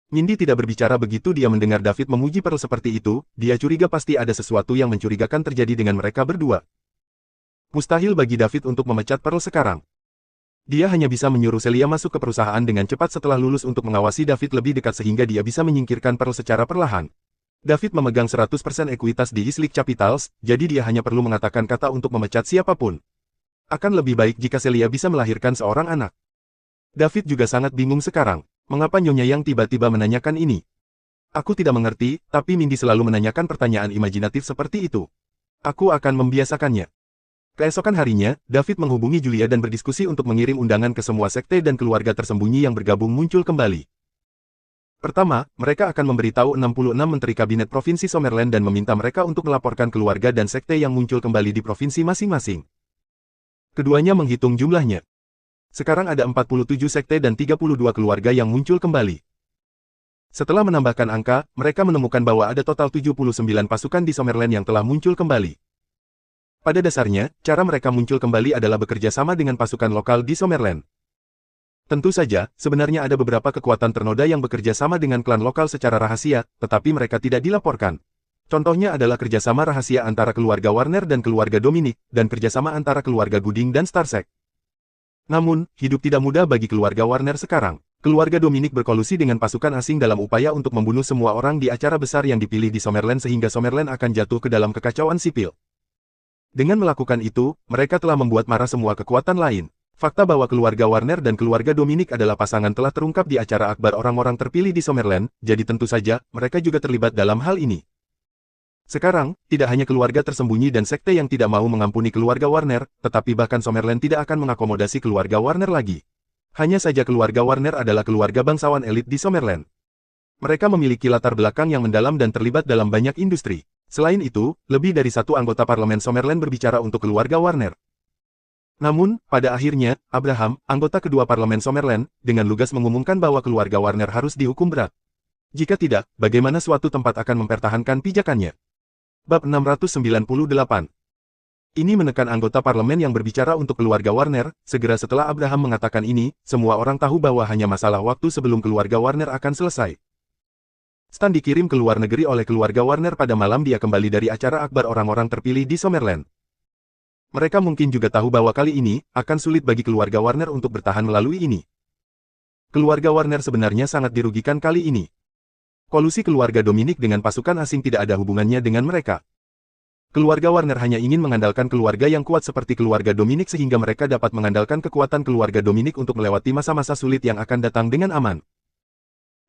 Mindy tidak berbicara begitu dia mendengar David memuji Pearl seperti itu, dia curiga pasti ada sesuatu yang mencurigakan terjadi dengan mereka berdua. Mustahil bagi David untuk memecat Pearl sekarang. Dia hanya bisa menyuruh Celia masuk ke perusahaan dengan cepat setelah lulus untuk mengawasi David lebih dekat sehingga dia bisa menyingkirkan Pearl secara perlahan. David memegang 100% ekuitas di East League Capitals, jadi dia hanya perlu mengatakan kata untuk memecat siapapun. Akan lebih baik jika Celia bisa melahirkan seorang anak. David juga sangat bingung sekarang. Mengapa Nyonya Yang tiba-tiba menanyakan ini? Aku tidak mengerti, tapi Mindy selalu menanyakan pertanyaan imajinatif seperti itu. Aku akan membiasakannya. Keesokan harinya, David menghubungi Julia dan berdiskusi untuk mengirim undangan ke semua sekte dan keluarga tersembunyi yang bergabung muncul kembali. Pertama, mereka akan memberitahu 66 menteri kabinet Provinsi Summerland dan meminta mereka untuk melaporkan keluarga dan sekte yang muncul kembali di provinsi masing-masing. Keduanya menghitung jumlahnya. Sekarang ada 47 sekte dan 32 keluarga yang muncul kembali. Setelah menambahkan angka, mereka menemukan bahwa ada total 79 pasukan di Summerland yang telah muncul kembali. Pada dasarnya, cara mereka muncul kembali adalah bekerja sama dengan pasukan lokal di Summerland. Tentu saja, sebenarnya ada beberapa kekuatan ternoda yang bekerja sama dengan klan lokal secara rahasia, tetapi mereka tidak dilaporkan. Contohnya adalah kerjasama rahasia antara keluarga Warner dan keluarga Dominic, dan kerjasama antara keluarga Gooding dan Starsec. Namun, hidup tidak mudah bagi keluarga Warner sekarang. Keluarga Dominic berkolusi dengan pasukan asing dalam upaya untuk membunuh semua orang di acara besar yang dipilih di Summerland sehingga Summerland akan jatuh ke dalam kekacauan sipil. Dengan melakukan itu, mereka telah membuat marah semua kekuatan lain. Fakta bahwa keluarga Warner dan keluarga Dominic adalah pasangan telah terungkap di acara akbar orang-orang terpilih di Summerland, jadi tentu saja, mereka juga terlibat dalam hal ini. Sekarang, tidak hanya keluarga tersembunyi dan sekte yang tidak mau mengampuni keluarga Warner, tetapi bahkan Summerland tidak akan mengakomodasi keluarga Warner lagi. Hanya saja keluarga Warner adalah keluarga bangsawan elit di Summerland. Mereka memiliki latar belakang yang mendalam dan terlibat dalam banyak industri. Selain itu, lebih dari satu anggota parlemen Summerland berbicara untuk keluarga Warner. Namun, pada akhirnya, Abraham, anggota kedua parlemen Summerland, dengan lugas mengumumkan bahwa keluarga Warner harus dihukum berat. Jika tidak, bagaimana suatu tempat akan mempertahankan pijakannya? Bab 698. Ini menekan anggota parlemen yang berbicara untuk keluarga Warner. Segera setelah Abraham mengatakan ini, semua orang tahu bahwa hanya masalah waktu sebelum keluarga Warner akan selesai. Stan dikirim ke luar negeri oleh keluarga Warner pada malam dia kembali dari acara akbar orang-orang terpilih di Summerland. Mereka mungkin juga tahu bahwa kali ini, akan sulit bagi keluarga Warner untuk bertahan melalui ini. Keluarga Warner sebenarnya sangat dirugikan kali ini. Kolusi keluarga Dominic dengan pasukan asing tidak ada hubungannya dengan mereka. Keluarga Warner hanya ingin mengandalkan keluarga yang kuat seperti keluarga Dominic sehingga mereka dapat mengandalkan kekuatan keluarga Dominic untuk melewati masa-masa sulit yang akan datang dengan aman.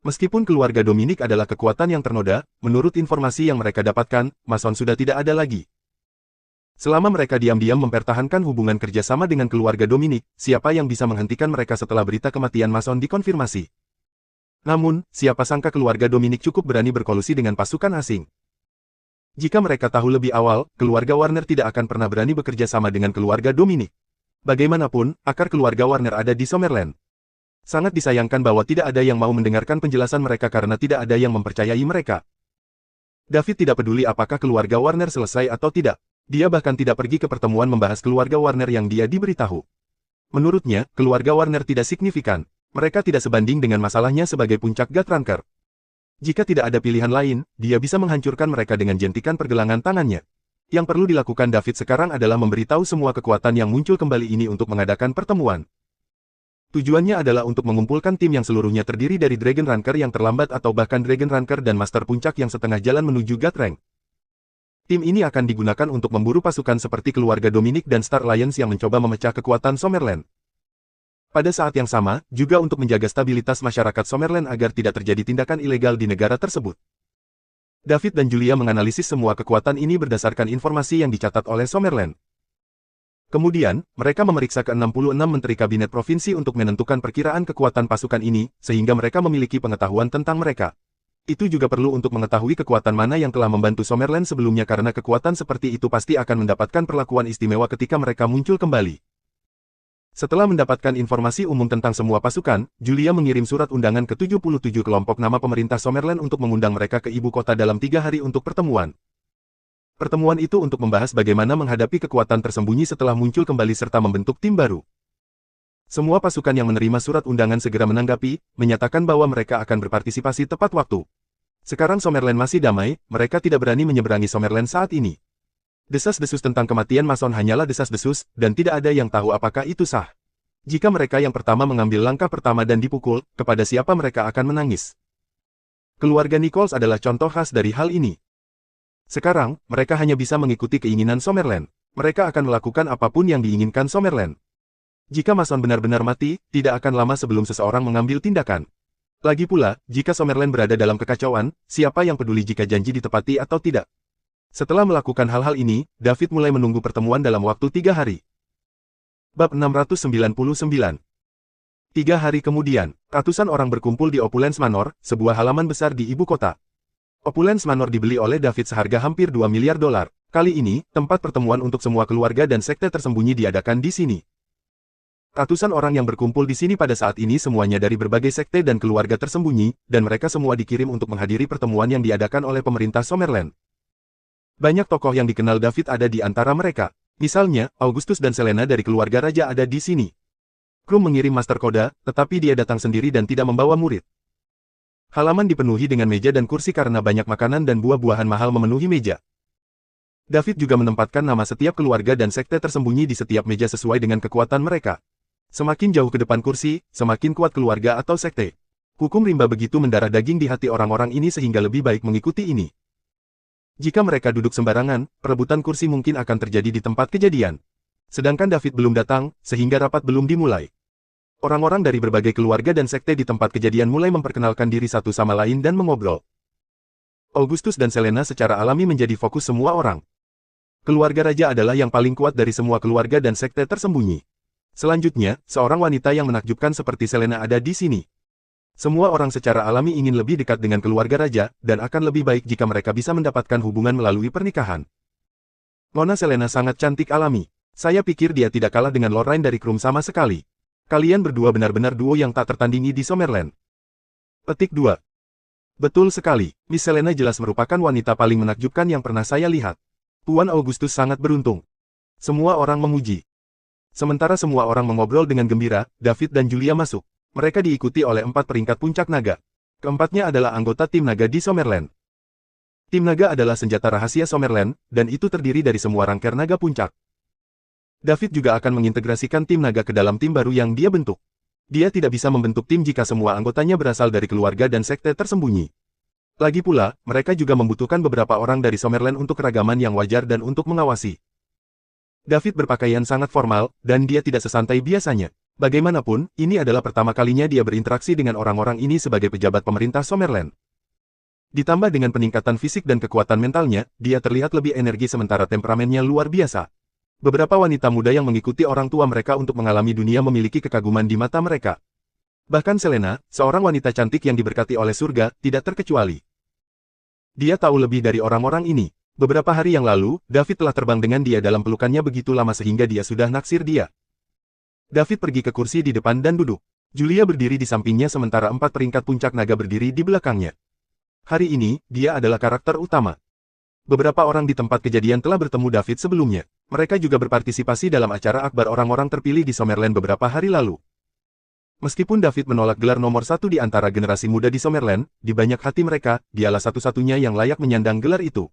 Meskipun keluarga Dominic adalah kekuatan yang ternoda, menurut informasi yang mereka dapatkan, Mason sudah tidak ada lagi. Selama mereka diam-diam mempertahankan hubungan kerjasama dengan keluarga Dominic, siapa yang bisa menghentikan mereka setelah berita kematian Mason dikonfirmasi? Namun, siapa sangka keluarga Dominic cukup berani berkolusi dengan pasukan asing. Jika mereka tahu lebih awal, keluarga Warner tidak akan pernah berani bekerja sama dengan keluarga Dominic. Bagaimanapun, akar keluarga Warner ada di Summerland. Sangat disayangkan bahwa tidak ada yang mau mendengarkan penjelasan mereka karena tidak ada yang mempercayai mereka. David tidak peduli apakah keluarga Warner selesai atau tidak. Dia bahkan tidak pergi ke pertemuan membahas keluarga Warner yang dia diberitahu. Menurutnya, keluarga Warner tidak signifikan. Mereka tidak sebanding dengan masalahnya sebagai puncak Gatranker. Jika tidak ada pilihan lain, dia bisa menghancurkan mereka dengan jentikan pergelangan tangannya. Yang perlu dilakukan David sekarang adalah memberitahu semua kekuatan yang muncul kembali ini untuk mengadakan pertemuan. Tujuannya adalah untuk mengumpulkan tim yang seluruhnya terdiri dari Dragon Ranker yang terlambat atau bahkan Dragon Ranker dan Master Puncak yang setengah jalan menuju Gatrank. Tim ini akan digunakan untuk memburu pasukan seperti keluarga Dominic dan Star Alliance yang mencoba memecah kekuatan Summerland. Pada saat yang sama, juga untuk menjaga stabilitas masyarakat Summerland agar tidak terjadi tindakan ilegal di negara tersebut. David dan Julia menganalisis semua kekuatan ini berdasarkan informasi yang dicatat oleh Summerland. Kemudian, mereka memeriksa ke-66 menteri kabinet provinsi untuk menentukan perkiraan kekuatan pasukan ini, sehingga mereka memiliki pengetahuan tentang mereka. Itu juga perlu untuk mengetahui kekuatan mana yang telah membantu Summerland sebelumnya karena kekuatan seperti itu pasti akan mendapatkan perlakuan istimewa ketika mereka muncul kembali. Setelah mendapatkan informasi umum tentang semua pasukan, Julia mengirim surat undangan ke 77 kelompok nama pemerintah Summerland untuk mengundang mereka ke ibu kota dalam 3 hari untuk pertemuan. Pertemuan itu untuk membahas bagaimana menghadapi kekuatan tersembunyi setelah muncul kembali serta membentuk tim baru. Semua pasukan yang menerima surat undangan segera menanggapi, menyatakan bahwa mereka akan berpartisipasi tepat waktu. Sekarang Summerland masih damai, mereka tidak berani menyeberangi Summerland saat ini. Desas-desus tentang kematian Mason hanyalah desas-desus, dan tidak ada yang tahu apakah itu sah. Jika mereka yang pertama mengambil langkah pertama dan dipukul, kepada siapa mereka akan menangis. Keluarga Nichols adalah contoh khas dari hal ini. Sekarang, mereka hanya bisa mengikuti keinginan Summerland. Mereka akan melakukan apapun yang diinginkan Summerland. Jika Mason benar-benar mati, tidak akan lama sebelum seseorang mengambil tindakan. Lagi pula, jika Summerland berada dalam kekacauan, siapa yang peduli jika janji ditepati atau tidak? Setelah melakukan hal-hal ini, David mulai menunggu pertemuan dalam waktu 3 hari. Bab 699. 3 hari kemudian, ratusan orang berkumpul di Opulence Manor, sebuah halaman besar di ibu kota. Opulence Manor dibeli oleh David seharga hampir $2 miliar. Kali ini, tempat pertemuan untuk semua keluarga dan sekte tersembunyi diadakan di sini. Ratusan orang yang berkumpul di sini pada saat ini semuanya dari berbagai sekte dan keluarga tersembunyi, dan mereka semua dikirim untuk menghadiri pertemuan yang diadakan oleh pemerintah Summerland. Banyak tokoh yang dikenal David ada di antara mereka. Misalnya, Augustus dan Selena dari keluarga raja ada di sini. Krum mengirim Master Koda, tetapi dia datang sendiri dan tidak membawa murid. Halaman dipenuhi dengan meja dan kursi karena banyak makanan dan buah-buahan mahal memenuhi meja. David juga menempatkan nama setiap keluarga dan sekte tersembunyi di setiap meja sesuai dengan kekuatan mereka. Semakin jauh ke depan kursi, semakin kuat keluarga atau sekte. Hukum rimba begitu mendarah daging di hati orang-orang ini sehingga lebih baik mengikuti ini. Jika mereka duduk sembarangan, perebutan kursi mungkin akan terjadi di tempat kejadian. Sedangkan David belum datang, sehingga rapat belum dimulai. Orang-orang dari berbagai keluarga dan sekte di tempat kejadian mulai memperkenalkan diri satu sama lain dan mengobrol. Augustus dan Selena secara alami menjadi fokus semua orang. Keluarga raja adalah yang paling kuat dari semua keluarga dan sekte tersembunyi. Selanjutnya, seorang wanita yang menakjubkan seperti Selena ada di sini. Semua orang secara alami ingin lebih dekat dengan keluarga raja, dan akan lebih baik jika mereka bisa mendapatkan hubungan melalui pernikahan. Nona Selena sangat cantik alami. Saya pikir dia tidak kalah dengan Lorraine dari Krum sama sekali. Kalian berdua benar-benar duo yang tak tertandingi di Summerland. Petik 2. Betul sekali, Miss Selena jelas merupakan wanita paling menakjubkan yang pernah saya lihat. Tuan Augustus sangat beruntung. Semua orang memuji. Sementara semua orang mengobrol dengan gembira, David dan Julia masuk. Mereka diikuti oleh 4 peringkat puncak naga. Keempatnya adalah anggota tim naga di Summerland. Tim naga adalah senjata rahasia Summerland, dan itu terdiri dari semua rangker naga puncak. David juga akan mengintegrasikan tim naga ke dalam tim baru yang dia bentuk. Dia tidak bisa membentuk tim jika semua anggotanya berasal dari keluarga dan sekte tersembunyi. Lagi pula, mereka juga membutuhkan beberapa orang dari Summerland untuk keragaman yang wajar dan untuk mengawasi. David berpakaian sangat formal, dan dia tidak sesantai biasanya. Bagaimanapun, ini adalah pertama kalinya dia berinteraksi dengan orang-orang ini sebagai pejabat pemerintah Summerland. Ditambah dengan peningkatan fisik dan kekuatan mentalnya, dia terlihat lebih energi sementara temperamennya luar biasa. Beberapa wanita muda yang mengikuti orang tua mereka untuk mengalami dunia memiliki kekaguman di mata mereka. Bahkan Selena, seorang wanita cantik yang diberkati oleh surga, tidak terkecuali. Dia tahu lebih dari orang-orang ini. Beberapa hari yang lalu, David telah terbang dengan dia dalam pelukannya begitu lama sehingga dia sudah naksir dia. David pergi ke kursi di depan dan duduk. Julia berdiri di sampingnya sementara 4 peringkat puncak naga berdiri di belakangnya. Hari ini, dia adalah karakter utama. Beberapa orang di tempat kejadian telah bertemu David sebelumnya. Mereka juga berpartisipasi dalam acara akbar orang-orang terpilih di Summerland beberapa hari lalu. Meskipun David menolak gelar nomor 1 di antara generasi muda di Summerland, di banyak hati mereka, dialah satu-satunya yang layak menyandang gelar itu.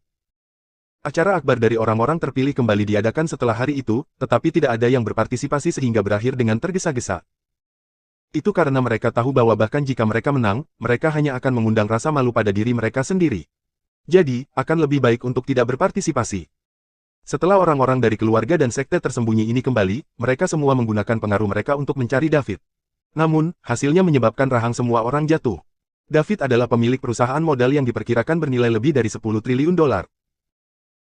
Acara akbar dari orang-orang terpilih kembali diadakan setelah hari itu, tetapi tidak ada yang berpartisipasi sehingga berakhir dengan tergesa-gesa. Itu karena mereka tahu bahwa bahkan jika mereka menang, mereka hanya akan mengundang rasa malu pada diri mereka sendiri. Jadi, akan lebih baik untuk tidak berpartisipasi. Setelah orang-orang dari keluarga dan sekte tersembunyi ini kembali, mereka semua menggunakan pengaruh mereka untuk mencari David. Namun, hasilnya menyebabkan rahang semua orang jatuh. David adalah pemilik perusahaan modal yang diperkirakan bernilai lebih dari 10 triliun dolar.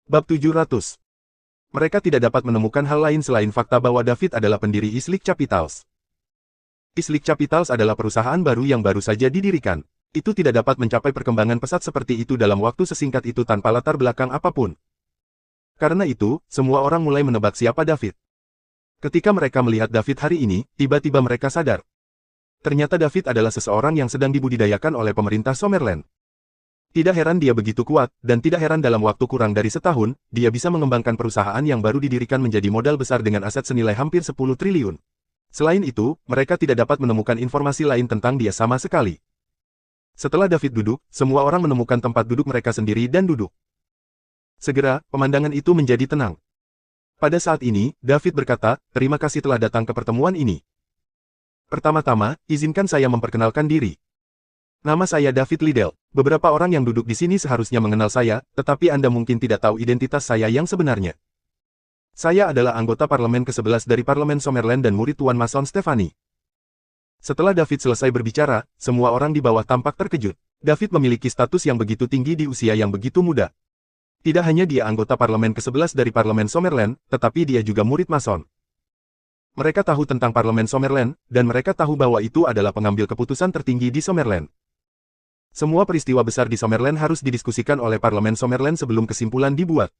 Bab 700. Mereka tidak dapat menemukan hal lain selain fakta bahwa David adalah pendiri Islik Capitals. Islik Capitals adalah perusahaan baru yang baru saja didirikan. Itu tidak dapat mencapai perkembangan pesat seperti itu dalam waktu sesingkat itu tanpa latar belakang apapun. Karena itu, semua orang mulai menebak siapa David. Ketika mereka melihat David hari ini, tiba-tiba mereka sadar. Ternyata David adalah seseorang yang sedang dibudidayakan oleh pemerintah Summerland. Tidak heran dia begitu kuat, dan tidak heran dalam waktu kurang dari setahun, dia bisa mengembangkan perusahaan yang baru didirikan menjadi modal besar dengan aset senilai hampir 10 triliun. Selain itu, mereka tidak dapat menemukan informasi lain tentang dia sama sekali. Setelah David duduk, semua orang menemukan tempat duduk mereka sendiri dan duduk. Segera, pemandangan itu menjadi tenang. Pada saat ini, David berkata, "Terima kasih telah datang ke pertemuan ini. Pertama-tama, izinkan saya memperkenalkan diri. Nama saya David Liddell. Beberapa orang yang duduk di sini seharusnya mengenal saya, tetapi Anda mungkin tidak tahu identitas saya yang sebenarnya. Saya adalah anggota parlemen ke-11 dari Parlemen Summerland dan murid Tuan Mason Stephanie." Setelah David selesai berbicara, semua orang di bawah tampak terkejut. David memiliki status yang begitu tinggi di usia yang begitu muda. Tidak hanya dia anggota parlemen ke-11 dari Parlemen Summerland, tetapi dia juga murid Mason. Mereka tahu tentang Parlemen Summerland, dan mereka tahu bahwa itu adalah pengambil keputusan tertinggi di Summerland. Semua peristiwa besar di Summerland harus didiskusikan oleh Parlemen Summerland sebelum kesimpulan dibuat.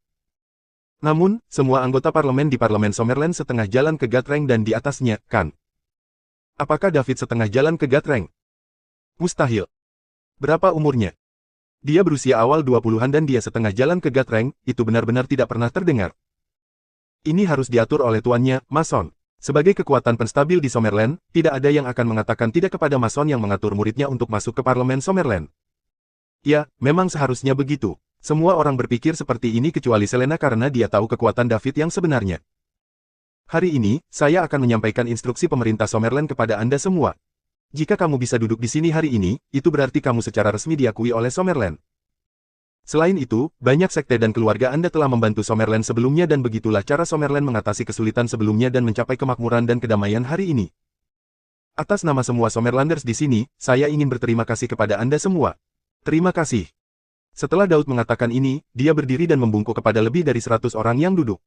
Namun, semua anggota parlemen di Parlemen Summerland setengah jalan ke Gatreng dan di atasnya, kan? Apakah David setengah jalan ke Gatreng? Mustahil. Berapa umurnya? Dia berusia awal 20-an dan dia setengah jalan ke Gatreng, itu benar-benar tidak pernah terdengar. Ini harus diatur oleh tuannya, Mason. Sebagai kekuatan penstabil di Summerland, tidak ada yang akan mengatakan tidak kepada Mason yang mengatur muridnya untuk masuk ke Parlemen Summerland. Ya, memang seharusnya begitu. Semua orang berpikir seperti ini kecuali Selena karena dia tahu kekuatan David yang sebenarnya. Hari ini, saya akan menyampaikan instruksi pemerintah Summerland kepada Anda semua. Jika kamu bisa duduk di sini hari ini, itu berarti kamu secara resmi diakui oleh Summerland. Selain itu, banyak sekte dan keluarga Anda telah membantu Summerland sebelumnya dan begitulah cara Summerland mengatasi kesulitan sebelumnya dan mencapai kemakmuran dan kedamaian hari ini. Atas nama semua Summerlanders di sini, saya ingin berterima kasih kepada Anda semua. Terima kasih. Setelah Daud mengatakan ini, dia berdiri dan membungkuk kepada lebih dari 100 orang yang duduk.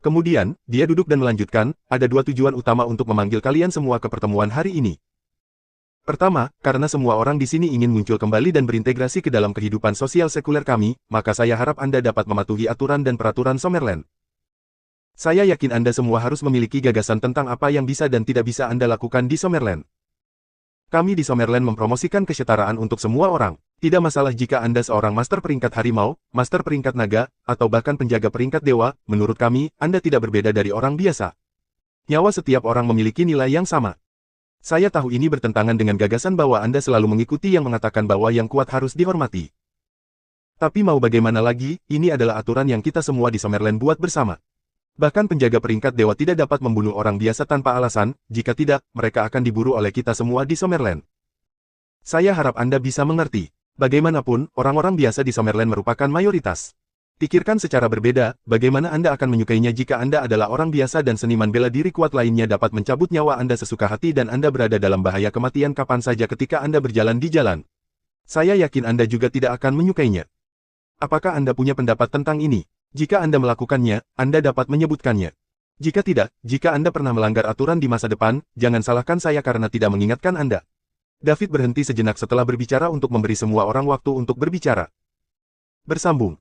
Kemudian, dia duduk dan melanjutkan, ada dua tujuan utama untuk memanggil kalian semua ke pertemuan hari ini. Pertama, karena semua orang di sini ingin muncul kembali dan berintegrasi ke dalam kehidupan sosial sekuler kami, maka saya harap Anda dapat mematuhi aturan dan peraturan Summerland. Saya yakin Anda semua harus memiliki gagasan tentang apa yang bisa dan tidak bisa Anda lakukan di Summerland. Kami di Summerland mempromosikan kesetaraan untuk semua orang. Tidak masalah jika Anda seorang master peringkat harimau, master peringkat naga, atau bahkan penjaga peringkat dewa, menurut kami, Anda tidak berbeda dari orang biasa. Nyawa setiap orang memiliki nilai yang sama. Saya tahu ini bertentangan dengan gagasan bahwa Anda selalu mengikuti yang mengatakan bahwa yang kuat harus dihormati. Tapi mau bagaimana lagi, ini adalah aturan yang kita semua di Summerland buat bersama. Bahkan penjaga peringkat dewa tidak dapat membunuh orang biasa tanpa alasan, jika tidak, mereka akan diburu oleh kita semua di Summerland. Saya harap Anda bisa mengerti. Bagaimanapun, orang-orang biasa di Summerland merupakan mayoritas. Pikirkan secara berbeda, bagaimana Anda akan menyukainya jika Anda adalah orang biasa dan seniman bela diri kuat lainnya dapat mencabut nyawa Anda sesuka hati dan Anda berada dalam bahaya kematian kapan saja ketika Anda berjalan di jalan. Saya yakin Anda juga tidak akan menyukainya. Apakah Anda punya pendapat tentang ini? Jika Anda melakukannya, Anda dapat menyebutkannya. Jika tidak, jika Anda pernah melanggar aturan di masa depan, jangan salahkan saya karena tidak mengingatkan Anda. David berhenti sejenak setelah berbicara untuk memberi semua orang waktu untuk berbicara. Bersambung.